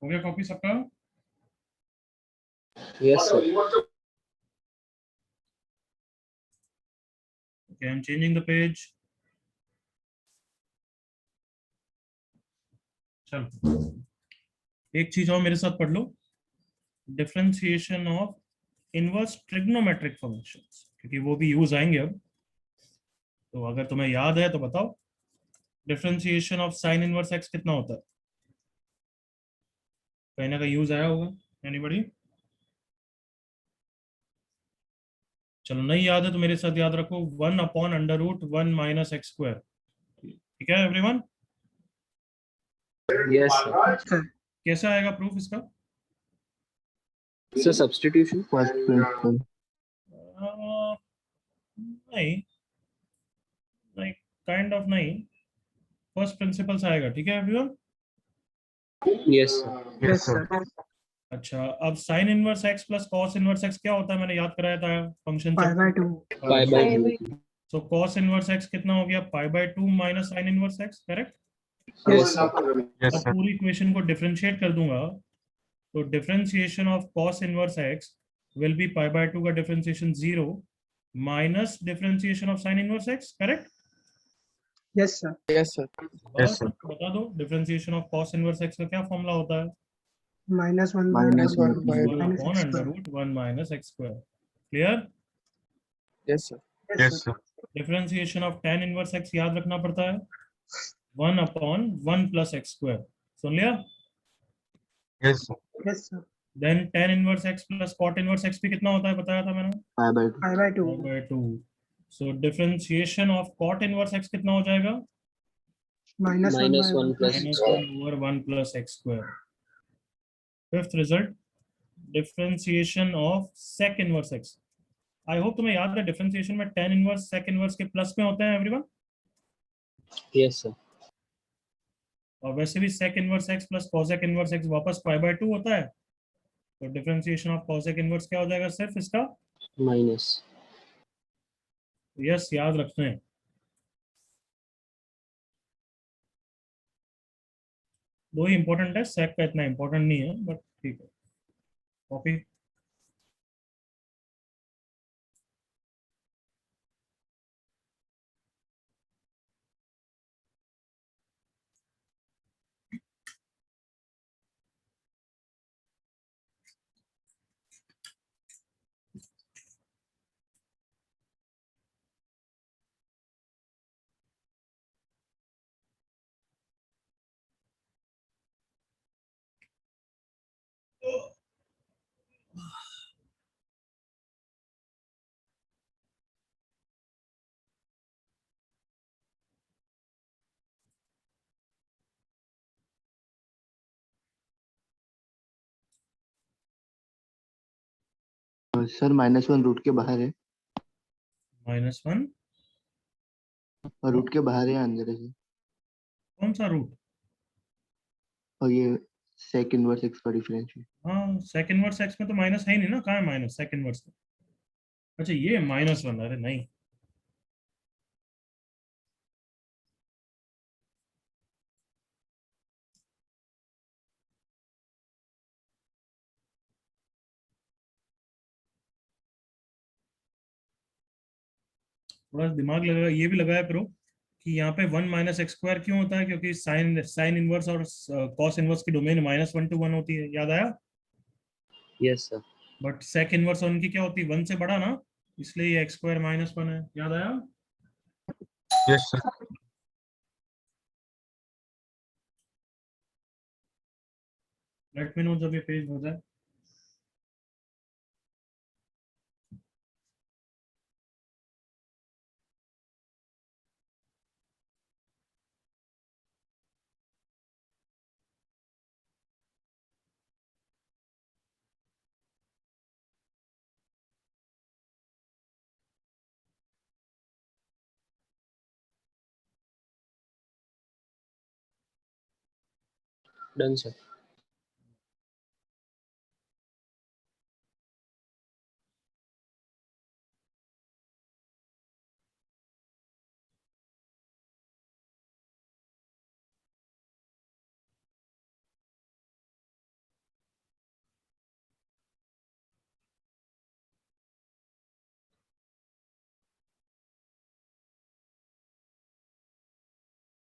Speaker 1: हो गया कॉपी सबका?
Speaker 2: Yes, sir.
Speaker 1: Okay, I'm changing the page. चलो एक चीज और मेरे साथ पढ़ लो, differentiation of inverse trigonometric functions, क्योंकि वो भी यूज आएंगे अब। तो अगर तुम्हें याद है तो बताओ, differentiation of sine inverse x कितना होता है? कहीं ना कहीं यूज आया होगा। एनीबॉडी? चलो नहीं याद है तो मेरे साथ याद रखो, 1/√1 - x²। ठीक है एवरीवन?
Speaker 2: Yes, sir.
Speaker 3: सर।
Speaker 1: कैसे आएगा प्रूफ इसका?
Speaker 2: So substitution.
Speaker 6: First principle.
Speaker 1: नहीं नहीं, काइंड ऑफ नहीं, फर्स्ट प्रिंसिपल से आएगा। ठीक है everyone?
Speaker 2: Yes, sir.
Speaker 4: Yes, sir.
Speaker 1: अच्छा, अब sine inverse x plus cos inverse x क्या होता है, मैंने याद कराया था function
Speaker 3: pi by 2
Speaker 2: Pi by 2.
Speaker 1: So cos inverse x कितना हो गया, pi by 2 minus sine inverse x, correct.
Speaker 2: Yes, sir.
Speaker 4: Yes,
Speaker 1: अब
Speaker 4: sir.
Speaker 1: पूरी इक्वेशन को डिफरेंशिएट कर दूंगा, तो differentiation of cos inverse x will be pi by 2 का differentiation 0 minus differentiation of sine inverse x, correct.
Speaker 3: Yes sir
Speaker 5: Yes, sir.
Speaker 4: Yes, sir.
Speaker 1: बता दो differentiation of cos inverse x का क्या फॉर्मूला होता है,
Speaker 3: -1
Speaker 6: Minus
Speaker 3: by
Speaker 6: 1
Speaker 5: by
Speaker 3: root
Speaker 1: one
Speaker 3: minus
Speaker 1: upon
Speaker 3: x
Speaker 1: under
Speaker 3: square.
Speaker 1: Root 1 minus x square, clear.
Speaker 5: Yes, sir.
Speaker 4: Yes, sir.
Speaker 1: Differentiation of tan inverse x याद रखना पड़ता है 1 अपॉन 1 प्लस एक्स स्क्वायर, सुन लिया।
Speaker 4: Yes, sir.
Speaker 3: Yes sir.
Speaker 1: Then tan inverse x plus cot inverse x भी कितना होता है, बताया था मैंने,
Speaker 6: pi by 2
Speaker 3: Pi by 2
Speaker 1: by 2। So differentiation of cot inverse x कितना हो जाएगा,
Speaker 3: -1 by
Speaker 2: Minus 1
Speaker 3: 1
Speaker 2: plus
Speaker 3: plus
Speaker 1: minus
Speaker 2: x.
Speaker 1: 1 over 1 plus x square. Fifth result, differentiation of sec inverse x. I hope तुम्हें याद है डिफरेंशिएशन में tan इनवर्स sec इनवर्स के प्लस में होते हैं एवरीवन,
Speaker 2: Yes, sir.
Speaker 1: और वैसे भी sec inverse x plus cosec inverse x वापस पाई बाय 2 होता है, तो डिफरेंशिएशन ऑफ cosec इनवर्स क्या हो जाएगा, सिर्फ इसका
Speaker 2: Minus.
Speaker 1: यस याद रखते हैं। दो ही इंपॉर्टेंट है, sec का इतना इंपॉर्टेंट नहीं है, बट ठीक है, कॉपी।
Speaker 6: सर -1 रूट के बाहर है
Speaker 1: -1
Speaker 6: और रूट के बाहर है अंदर है sir।
Speaker 1: कौन सा रूट,
Speaker 6: और ये sec इनवर्स x का डिफरेंस है।
Speaker 1: हाँ sec इनवर्स x में तो माइनस है ही नहीं ना, कहाँ है माइनस sec इनवर्स में, अच्छा ये -1, अरे नहीं, थोड़ा दिमाग लगा, ये भी लगाया करो कि यहाँ पे 1 माइनस एक्स स्क्वायर क्यों होता है, क्योंकि साइन इनवर्स और कॉस इनवर्स की डोमेन -1 to 1 होती है, याद आया।
Speaker 2: Yes, sir.
Speaker 1: But sec inverse उनकी क्या होती है, 1 से बड़ा ना, इसलिए ये एक्स स्क्वायर -1 है, याद आया।
Speaker 4: Yes, sir.
Speaker 1: Let me know जब ये पेज हो जाए।
Speaker 2: Done, sir.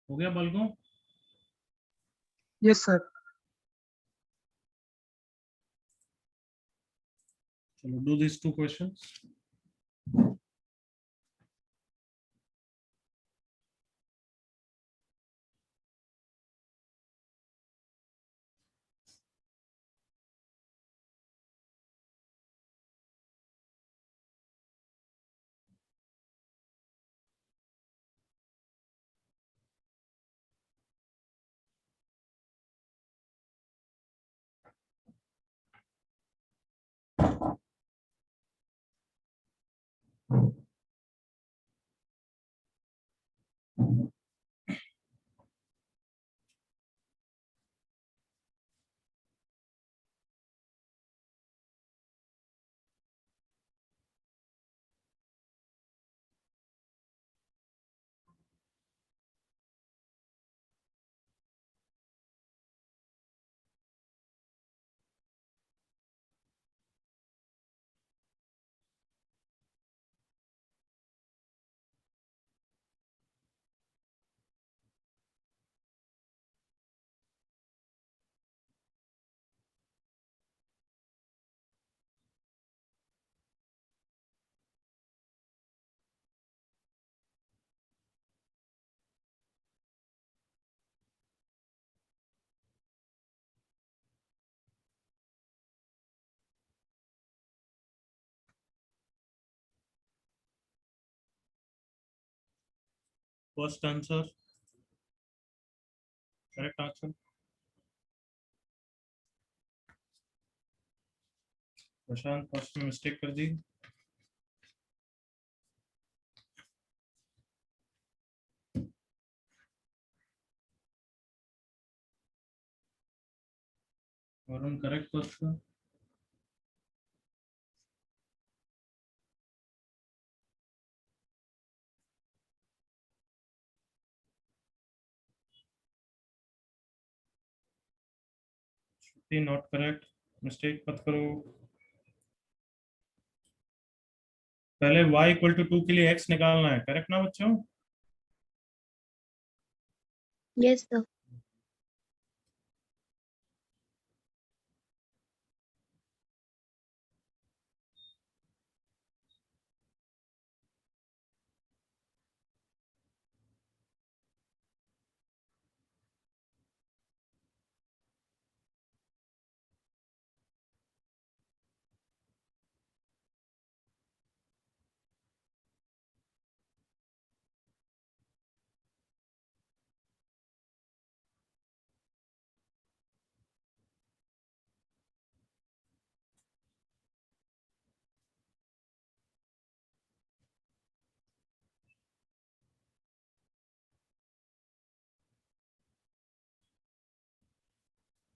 Speaker 1: हो गया बल्कि,
Speaker 3: Yes sir.
Speaker 1: चलो do this 2 questions. First answer, correct answer. Prashant first में मिस्टेक कर दी। वरुण करेक्ट फर्स्ट का। नॉट करेक्ट, मिस्टेक मत करो। पहले y इक्वल टू 2 के लिए x निकालना है, करेक्ट ना बच्चों?
Speaker 7: Yes, sir.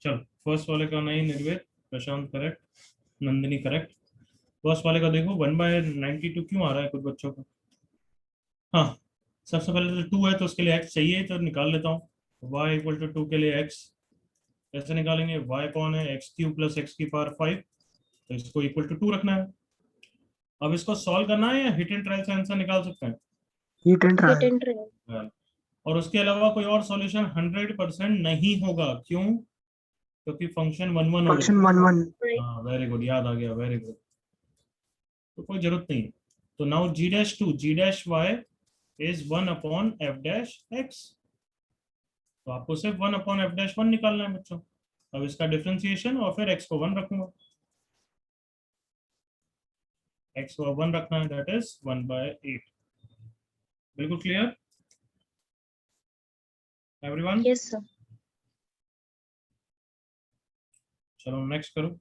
Speaker 1: चल फर्स्ट वाले का नहीं, निर्वेद, प्रशांत करेक्ट, नंदिनी करेक्ट। फर्स्ट वाले का देखो 1/92 क्यों आ रहा है कुछ बच्चों का। हाँ, सबसे पहले तो 2 है तो उसके लिए x चाहिए, तो निकाल लेता हूँ। y इक्वल टू 2 के लिए x कैसे निकालेंगे? y कौन है? x³ प्लस x की पावर 5, तो इसको इक्वल टू 2 रखना है। अब इसको सॉल्व करना है या हिट एंड ट्रायल से आंसर निकाल सकते हैं?
Speaker 3: Heat and
Speaker 7: Hit
Speaker 3: trial.
Speaker 7: and try.
Speaker 1: हाँ। और उसके अलावा कोई और सॉल्यूशन 100% नहीं होगा, क्यों? क्योंकि फंक्शन 1 1 हो
Speaker 3: फंक्शन
Speaker 1: गया।
Speaker 3: 1 1।
Speaker 7: Right.
Speaker 1: हाँ वेरी गुड, याद आ गया, वेरी गुड। तो कोई जरूरत नहीं है। तो नाउ g'2 इज 1/f'(x). तो आपको सिर्फ 1/f'(1) निकालना है बच्चों। अब इसका डिफरेंशिएशन और फिर x को 1 रखूंगा, x को 1 रखना है, दैट इज 1/8। बिल्कुल क्लियर एवरीवन?
Speaker 7: Yes, sir.
Speaker 1: चलो नेक्स्ट करो।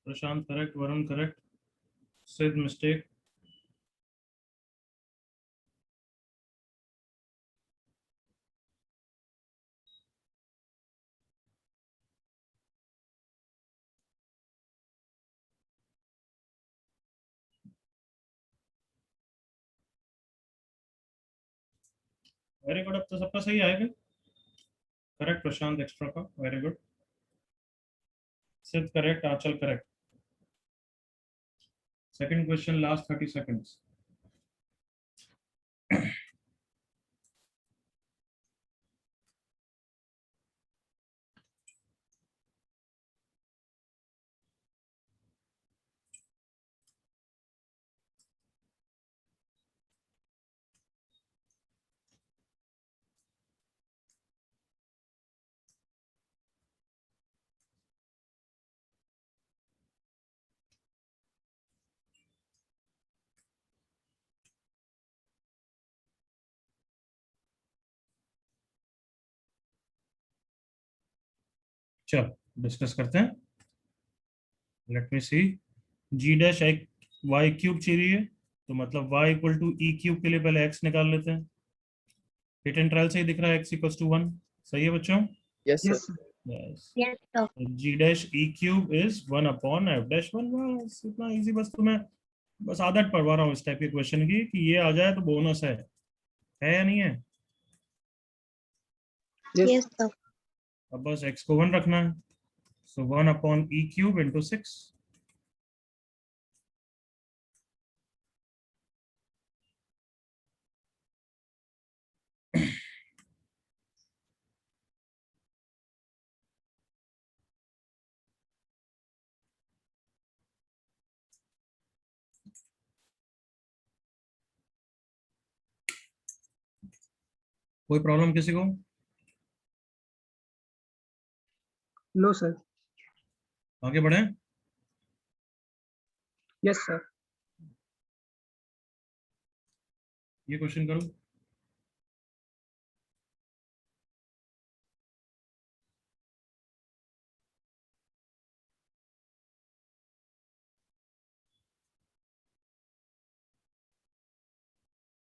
Speaker 1: Prashant correct, Varun correct, Siddh mistake. Very good, अब तो सबका सही आएगा। करेक्ट प्रशांत, एक्स्ट्रा का, very good. Siddh correct, Aanchal correct. Second question, last 30 seconds. चलो डिस्कस करते हैं. Let me see. G dash y cube चाहिए, तो मतलब y equal to e cube के लिए पहले x निकाल लेते हैं. हिट एंड ट्रायल से ही दिख रहा है x इक्वल टू 1. सही है बच्चों?
Speaker 5: Yes, sir.
Speaker 3: Yes sir.
Speaker 1: Yes.
Speaker 7: Yes, sir.
Speaker 1: G dash e cube is 1 upon f dash 1. बस इतना इजी. बस तुम्हें बस आदत पढ़वा रहा हूँ इस टाइप के क्वेश्चन की कि ये आ जाए तो बोनस है या नहीं है?
Speaker 3: Yes
Speaker 7: Yes, sir.
Speaker 1: अब बस x को 1 रखना है. So 1 upon e cube into 6. कोई प्रॉब्लम किसी को?
Speaker 3: No sir.
Speaker 1: आगे बढ़े.
Speaker 3: Yes sir.
Speaker 1: ये क्वेश्चन करो.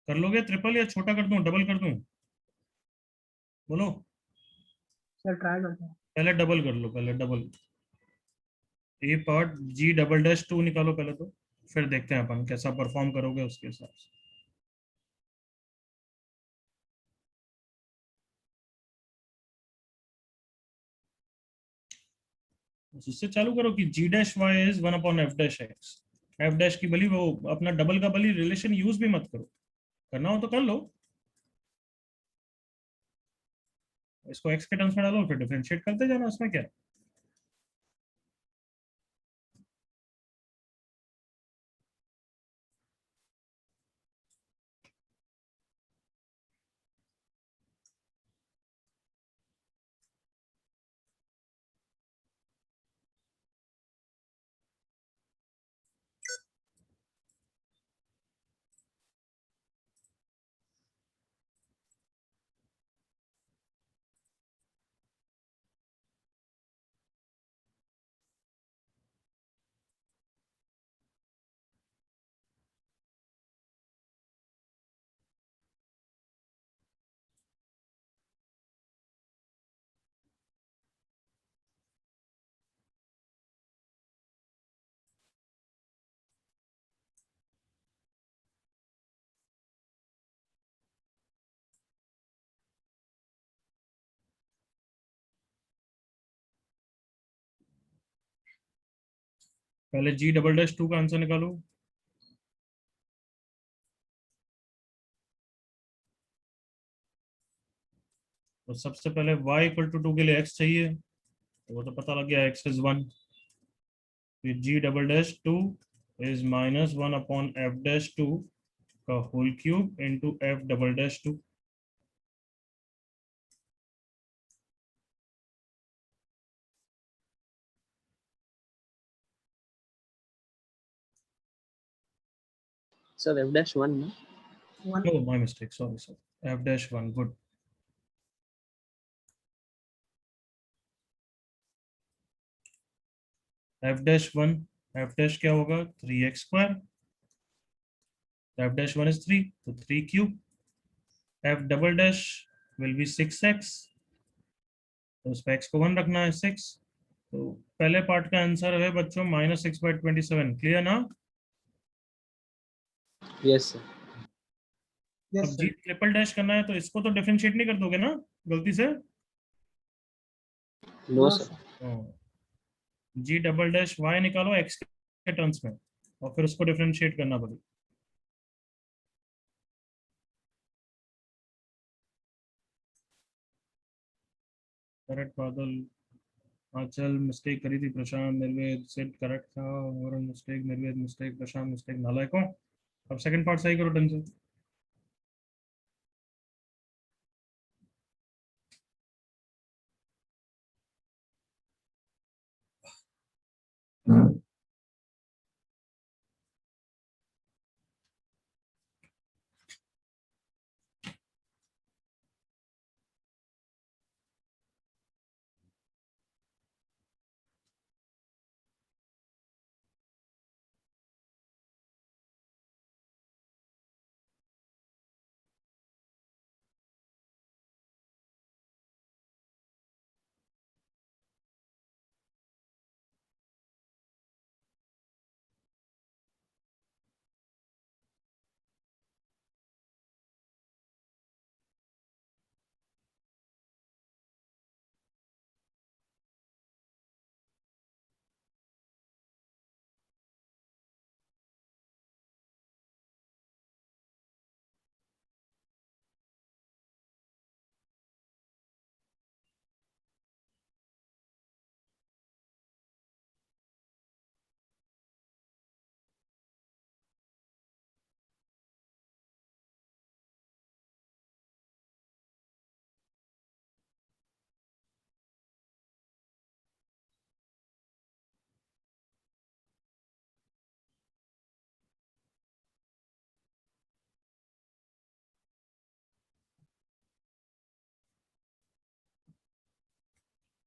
Speaker 1: कर लोगे ट्रिपल या छोटा कर दूं, डबल कर दूं? बोलो.
Speaker 3: सर ट्राई करते हैं.
Speaker 1: पहले डबल कर लो, पहले डबल. ए पार्ट जी डबल डैश 2 निकालो पहले तो, फिर देखते हैं अपन कैसा परफॉर्म करोगे उसके हिसाब से. बस इससे चालू करो कि g dash y is 1 upon f dash x. F dash की बली वो अपना डबल का बली रिलेशन यूज भी मत करो. करना हो तो कर लो. इसको एक्स के टर्म्स में डालो, फिर डिफरेंशिएट करते जाना, उसमें क्या है? पहले जी डबल डैश 2 का आंसर निकालो. तो सबसे पहले y इक्वल टू 2 के लिए x चाहिए, तो वो तो पता लग गया, x इज 1. फिर g double dash 2 is minus 1 upon f dash 2 का whole cube into f double dash 2.
Speaker 2: Sir, f dash 1, no?
Speaker 3: 1.
Speaker 1: Oh, my mistake. Sorry, sir. F dash 1. Good. F dash 1. F dash क्या होगा? 3x square. F dash 1 is 3. तो 3 cube. F double dash will be 6x. तो उस पर x को 1 रखना है, 6. तो पहले पार्ट का आंसर है बच्चों -6/27. क्लियर ना?
Speaker 2: Yes, sir.
Speaker 3: यस
Speaker 1: अब जी
Speaker 3: सर.
Speaker 1: ट्रिपल डैश करना है तो इसको तो डिफरेंशिएट नहीं कर दोगे ना गलती से?
Speaker 2: No,
Speaker 3: no
Speaker 2: sir.
Speaker 3: Sir.
Speaker 1: G double dash y निकालो x के टर्म्स में, और फिर उसको डिफरेंशिएट करना पड़ेगा. करेक्ट बादल. आंचल मिस्टेक करी थी, प्रशांत निर्वेद सेट करेक्ट था, और मिस्टेक निर्वेद मिस्टेक प्रशांत मिस्टेक नालायकों. अब सेकंड पार्ट सही करो ढंग से.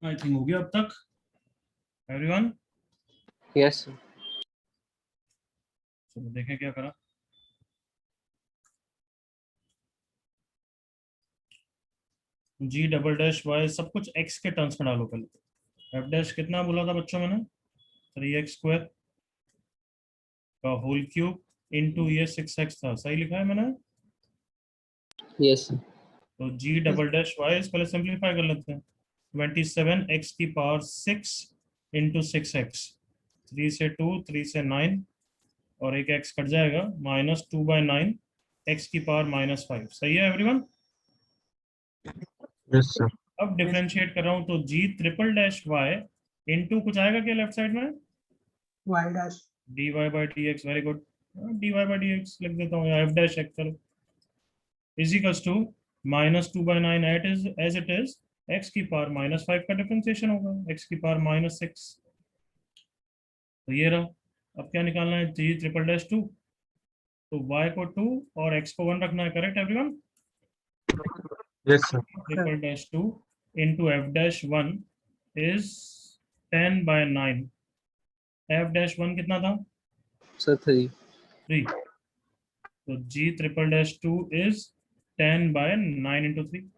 Speaker 1: आई थिंक हो गया अब तक एवरीवन।
Speaker 2: Yes, sir.
Speaker 1: चलो देखें क्या करा। जी डबल डैश वाई सब कुछ एक्स के टर्म्स में डालो पहले। एफ डैश कितना बोला था बच्चों मैंने, 3x² का होल क्यूब इंटू ये 6x था, सही लिखा है मैंने।
Speaker 2: Yes, sir.
Speaker 1: तो जी डबल डैश वाई इस पहले सिंप्लीफाई कर लेते हैं। 27x⁶ इंटू 6x, 3 से 2, 3 से 9 और एक x कट जाएगा, -2/9 x⁻⁻5। सही है एवरीवन।
Speaker 4: Yes, sir.
Speaker 1: अब डिफरेंशिएट कर रहा हूं तो g triple dash y into कुछ आएगा क्या लेफ्ट साइड में,
Speaker 3: y dash
Speaker 1: dy by d x. Very good, dy by d x लिख देता हूँ, या एफ डैश एक्स करो, is equals to -2/9 at is as it is x⁻⁻5 का डिफरेंशिएशन होगा, x⁻⁻6। तो ये रहा। अब क्या निकालना है, जी ट्रिपल डैश 2, तो y को 2 और x को 1 रखना है, correct everyone.
Speaker 4: Yes, sir.
Speaker 1: Triple dash 2 into f dash 1 is 10/9। F dash 1 कितना था,
Speaker 2: Sir, 3.
Speaker 1: 3। तो g triple dash 2 is 10/9 into 3।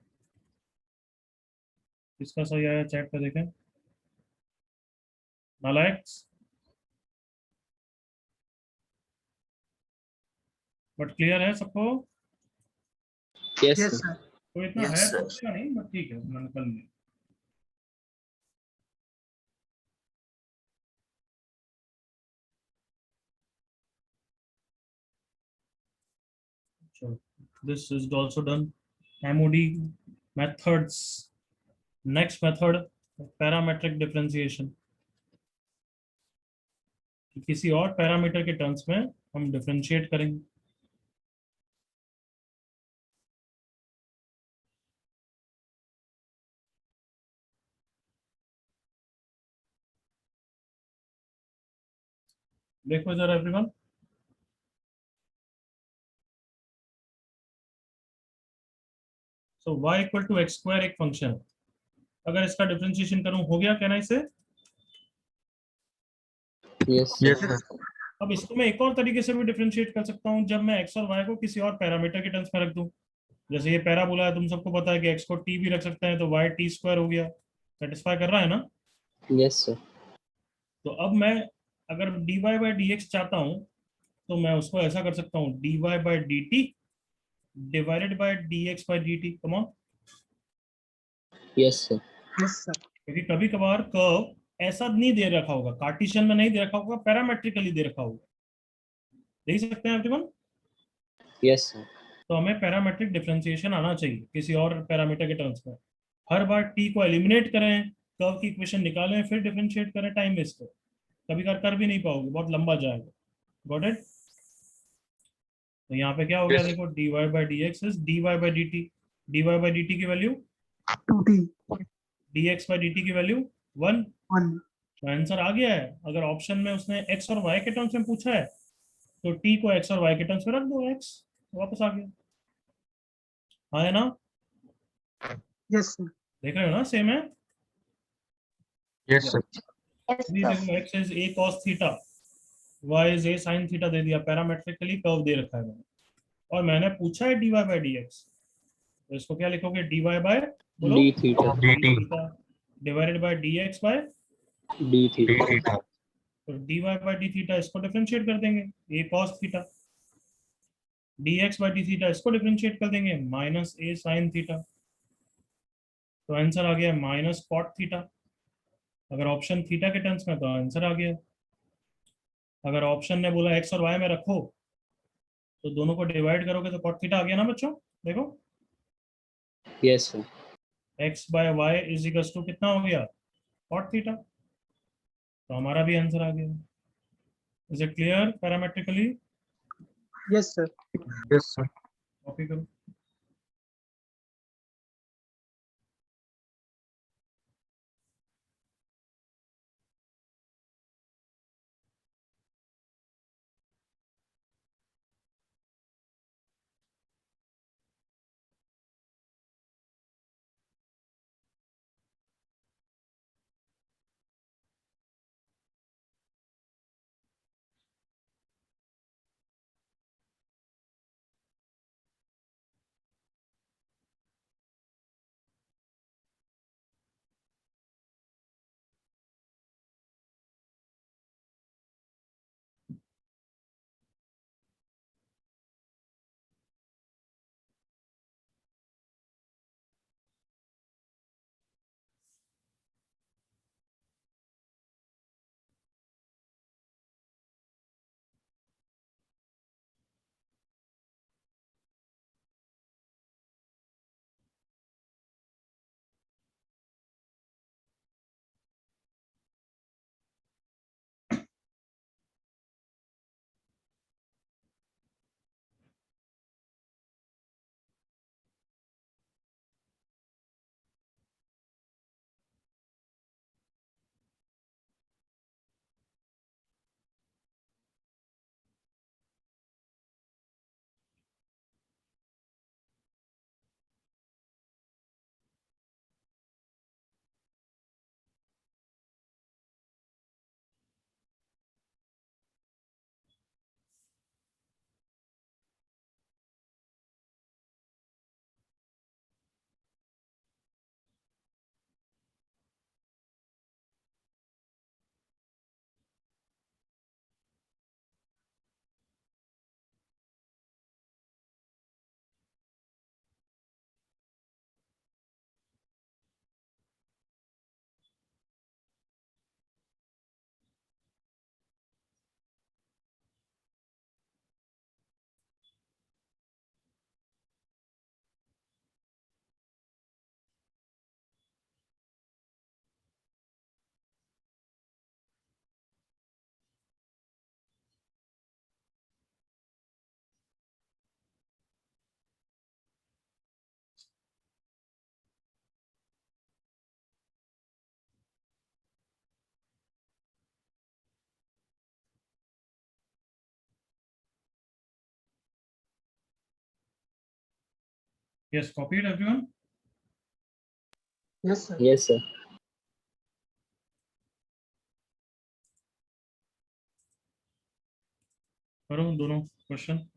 Speaker 1: किसका सही आया चेक कर देखें। नालायक, बट क्लियर है सबको।
Speaker 2: Yes,
Speaker 3: yes
Speaker 2: sir.
Speaker 3: sir
Speaker 1: तो इतना है तो अच्छा नहीं, बट ठीक है, मैंने कर लिया। So this is also done. MOD methods. Next method, parametric differentiation. किसी और पैरामीटर के टर्म्स में हम डिफरेंशिएट करेंगे। देखो जरा everyone, so y equal to x² एक फंक्शन है, अगर इसका डिफरेंशिएशन करूं हो गया, कहना इसे।
Speaker 2: Yes, sir.
Speaker 4: Yes, sir.
Speaker 1: अब इसको मैं एक और तरीके से भी डिफरेंशिएट कर सकता हूं, जब मैं x और y को किसी और पैरामीटर के टर्म्स में रख दूं। जैसे ये पैराबोला है, तुम सबको पता है कि x को t भी रख सकते हैं, तो y t² हो गया। सेटिस्फाई कर रहा है ना।
Speaker 2: Yes, sir.
Speaker 1: तो अब मैं अगर dy बाई डी एक्स चाहता हूं, तो मैं उसको ऐसा कर सकता हूँ, dy by d T divided by d x by d T. Come on,
Speaker 2: Yes, sir.
Speaker 3: yes sir
Speaker 1: क्योंकि कभी कभार कर्व ऐसा नहीं दे रखा होगा, कार्टिशियन में नहीं दे रखा होगा, पैरामेट्रिकली दे रखा होगा। देख सकते हैं एवरीवन।
Speaker 2: Yes, sir.
Speaker 1: तो हमें पैरामेट्रिक डिफरेंशिएशन आना चाहिए किसी और पैरामीटर के टर्म्स में। हर बार टी को एलिमिनेट करें, कर्व की इक्वेशन निकालें, फिर डिफरेंशिएट करें, टाइम वेस्ट करें, कभी कभार कर भी नहीं पाओगे, बहुत लंबा जाएगा। Got it. तो यहाँ पे क्या हो गया,
Speaker 4: Yes.
Speaker 1: देखो dy by d x is dy by d t. dy by d t की value
Speaker 3: 2t
Speaker 1: dx by dt की वैल्यू 1।
Speaker 3: 1
Speaker 1: तो आंसर आ गया है। अगर ऑप्शन में उसने x और y के टर्म्स में पूछा है, तो t को x और y के टर्म्स में रख दो, x वापस आ गया। हाँ है ना,
Speaker 3: yes sir
Speaker 1: देख रहे हो ना, सेम है।
Speaker 4: Yes, sir.
Speaker 7: Yes,
Speaker 1: अभी
Speaker 7: sir.
Speaker 1: देखो x is a cos theta, y is a sin theta दे दिया, पैरामेट्रिकली कर्व दे रखा है मैंने, और मैंने पूछा है dy बाई डी एक्स। तो इसको क्या लिखोगे, dy बाई, बोलो,
Speaker 2: D theta.
Speaker 4: dt.
Speaker 1: Divided by dx by,
Speaker 2: D
Speaker 4: d
Speaker 2: theta.
Speaker 4: theta.
Speaker 1: तो dy बाई डी थीटा इसको डिफरेंशिएट कर देंगे, a cos theta. dx by D theta इसको डिफरेंशिएट कर देंगे, -a sin थीटा। तो आंसर आ गया -cot थीटा। अगर ऑप्शन थीटा के टर्म्स में, तो आंसर आ गया। अगर ऑप्शन ने बोला x और y में रखो, तो दोनों को डिवाइड करोगे तो cot थीटा आ गया ना बच्चों। देखो
Speaker 2: Yes, sir.
Speaker 1: x by y is equal to कितना हो गया, cot थीटा। तो हमारा भी आंसर आ गया। Is it clear parametrically.
Speaker 3: yes sir
Speaker 4: Yes, sir.
Speaker 1: Copy करो। Yes, copied everyone.
Speaker 3: Yes, sir.
Speaker 2: Yes, sir.
Speaker 1: करो दोनों क्वेश्चन.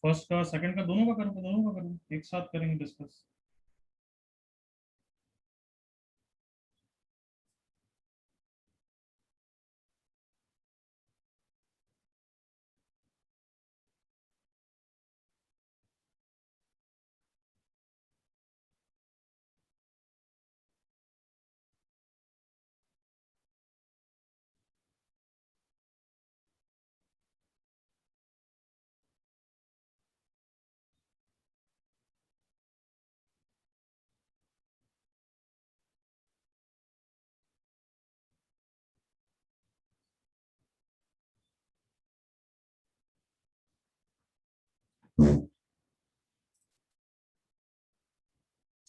Speaker 1: फर्स्ट का सेकंड का दोनों का करो एक साथ करेंगे डिस्कस.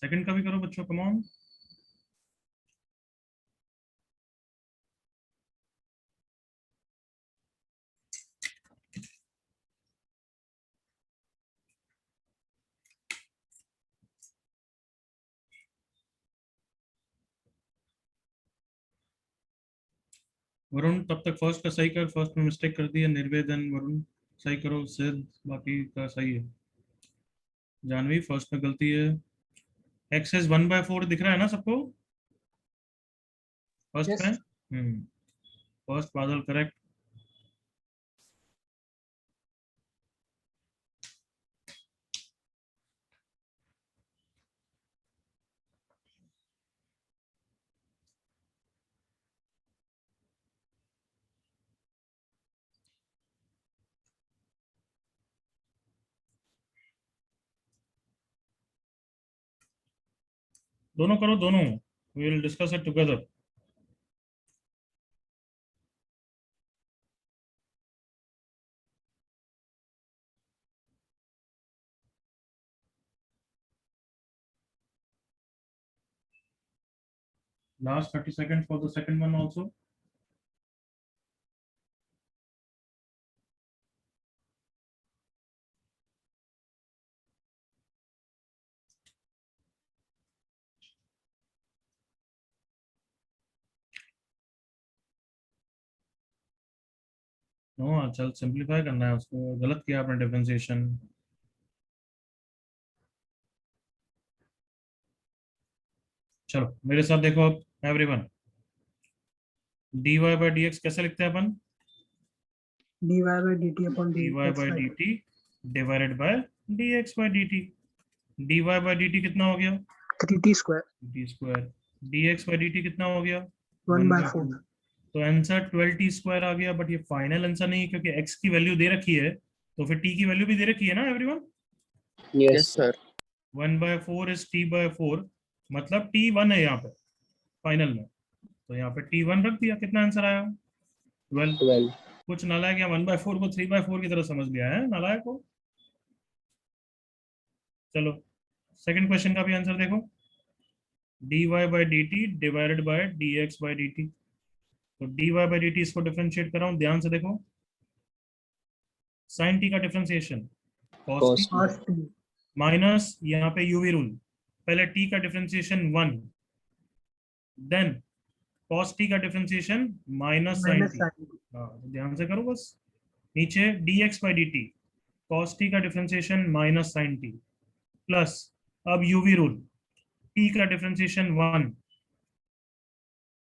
Speaker 1: सेकंड का भी करो बच्चों, कम ऑन. वरुण तब तक फर्स्ट का सही कर. फर्स्ट में मिस्टेक कर दी है निर्वेदन. वरुण सही करो. सिद्ध बाकी का सही है. जानवी फर्स्ट में गलती है. एक्स इज 1/4 दिख रहा है ना सबको फर्स्ट
Speaker 3: Yes.
Speaker 1: में. First Badal correct. दोनों करो दोनों. We will discuss it together. Last 30 seconds for the second one also. No चल सिंपलीफाई करना है उसको. गलत किया आपने डिफरेंशिएशन. चलो मेरे साथ देखो अब एवरीवन. dy by dx कैसे लिखते हैं अपन?
Speaker 3: dy by dt upon
Speaker 1: dy
Speaker 3: dx
Speaker 1: by
Speaker 3: by
Speaker 1: dt divided by dx by dt. dy by dt कितना हो गया?
Speaker 3: 3t square
Speaker 1: t square. dx by dt कितना हो गया?
Speaker 3: 1/4
Speaker 1: तो आंसर 12t स्क्वायर आ गया, बट ये फाइनल आंसर नहीं है क्योंकि x की वैल्यू दे रखी है, तो फिर t की वैल्यू भी दे रखी है ना everyone.
Speaker 5: Yes,
Speaker 2: Yes.
Speaker 5: sir.
Speaker 1: 1/4 is t/4, मतलब t1 है यहाँ पे फाइनल में, तो यहाँ पे t1 रख दिया। कितना आंसर आया? 12।
Speaker 2: 12.
Speaker 1: कुछ नालायक या 1/4 को 3/4 की तरह समझ लिया है नालायक को। चलो सेकंड क्वेश्चन का भी आंसर देखो। dy by dt divided by dx by dt। तो dy by dt इसको डिफरेंशिएट कर रहा हूं, ध्यान से देखो। sin t का differentiation cos
Speaker 2: Cos
Speaker 1: t
Speaker 3: cos t
Speaker 1: minus यहाँ पे यूवी रूल, पहले t का डिफरेंशिएशन 1, देन cos t का differentiation minus sin
Speaker 3: minus
Speaker 1: t।
Speaker 3: sin t
Speaker 1: हाँ तो ध्यान से करो बस। नीचे dx by dt cos t का differentiation minus sin t plus अब यूवी रूल, t का डिफरेंशिएशन 1,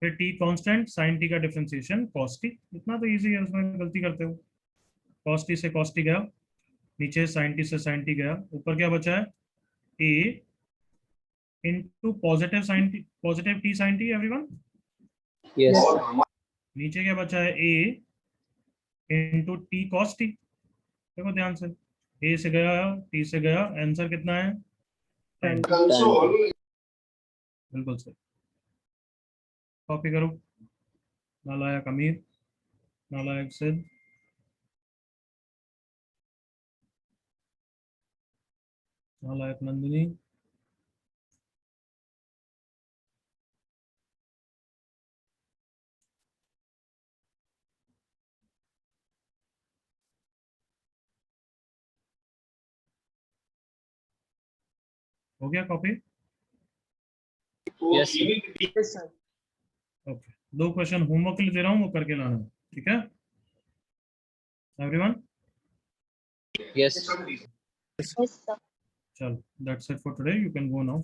Speaker 1: फिर t कांस्टेंट, sin t का डिफरेंशिएशन cos t। इतना तो इजी है, उसमें गलती करते हो। cos t से cos t गया, नीचे sin t से sin t गया, ऊपर क्या बचा है? a into positive sin t, positive t sin t everyone.
Speaker 2: Yes.
Speaker 1: नीचे क्या बचा है? a into t cos t। देखो ध्यान से, a से गया t से गया, आंसर कितना है? 10। बिल्कुल सही। कॉपी करो। नालायक अमीर, नालायक सिद्ध। नालायक नंदिनी। हो गया copy?
Speaker 2: Yes, sir.
Speaker 3: yes sir
Speaker 1: okay, 2 question homework के लिए दे रहा हूँ, वो करके लाना है, ठीक है एवरीवन?
Speaker 2: Yes.
Speaker 7: Yes, sir.
Speaker 1: चलो that's it for today, you can go now.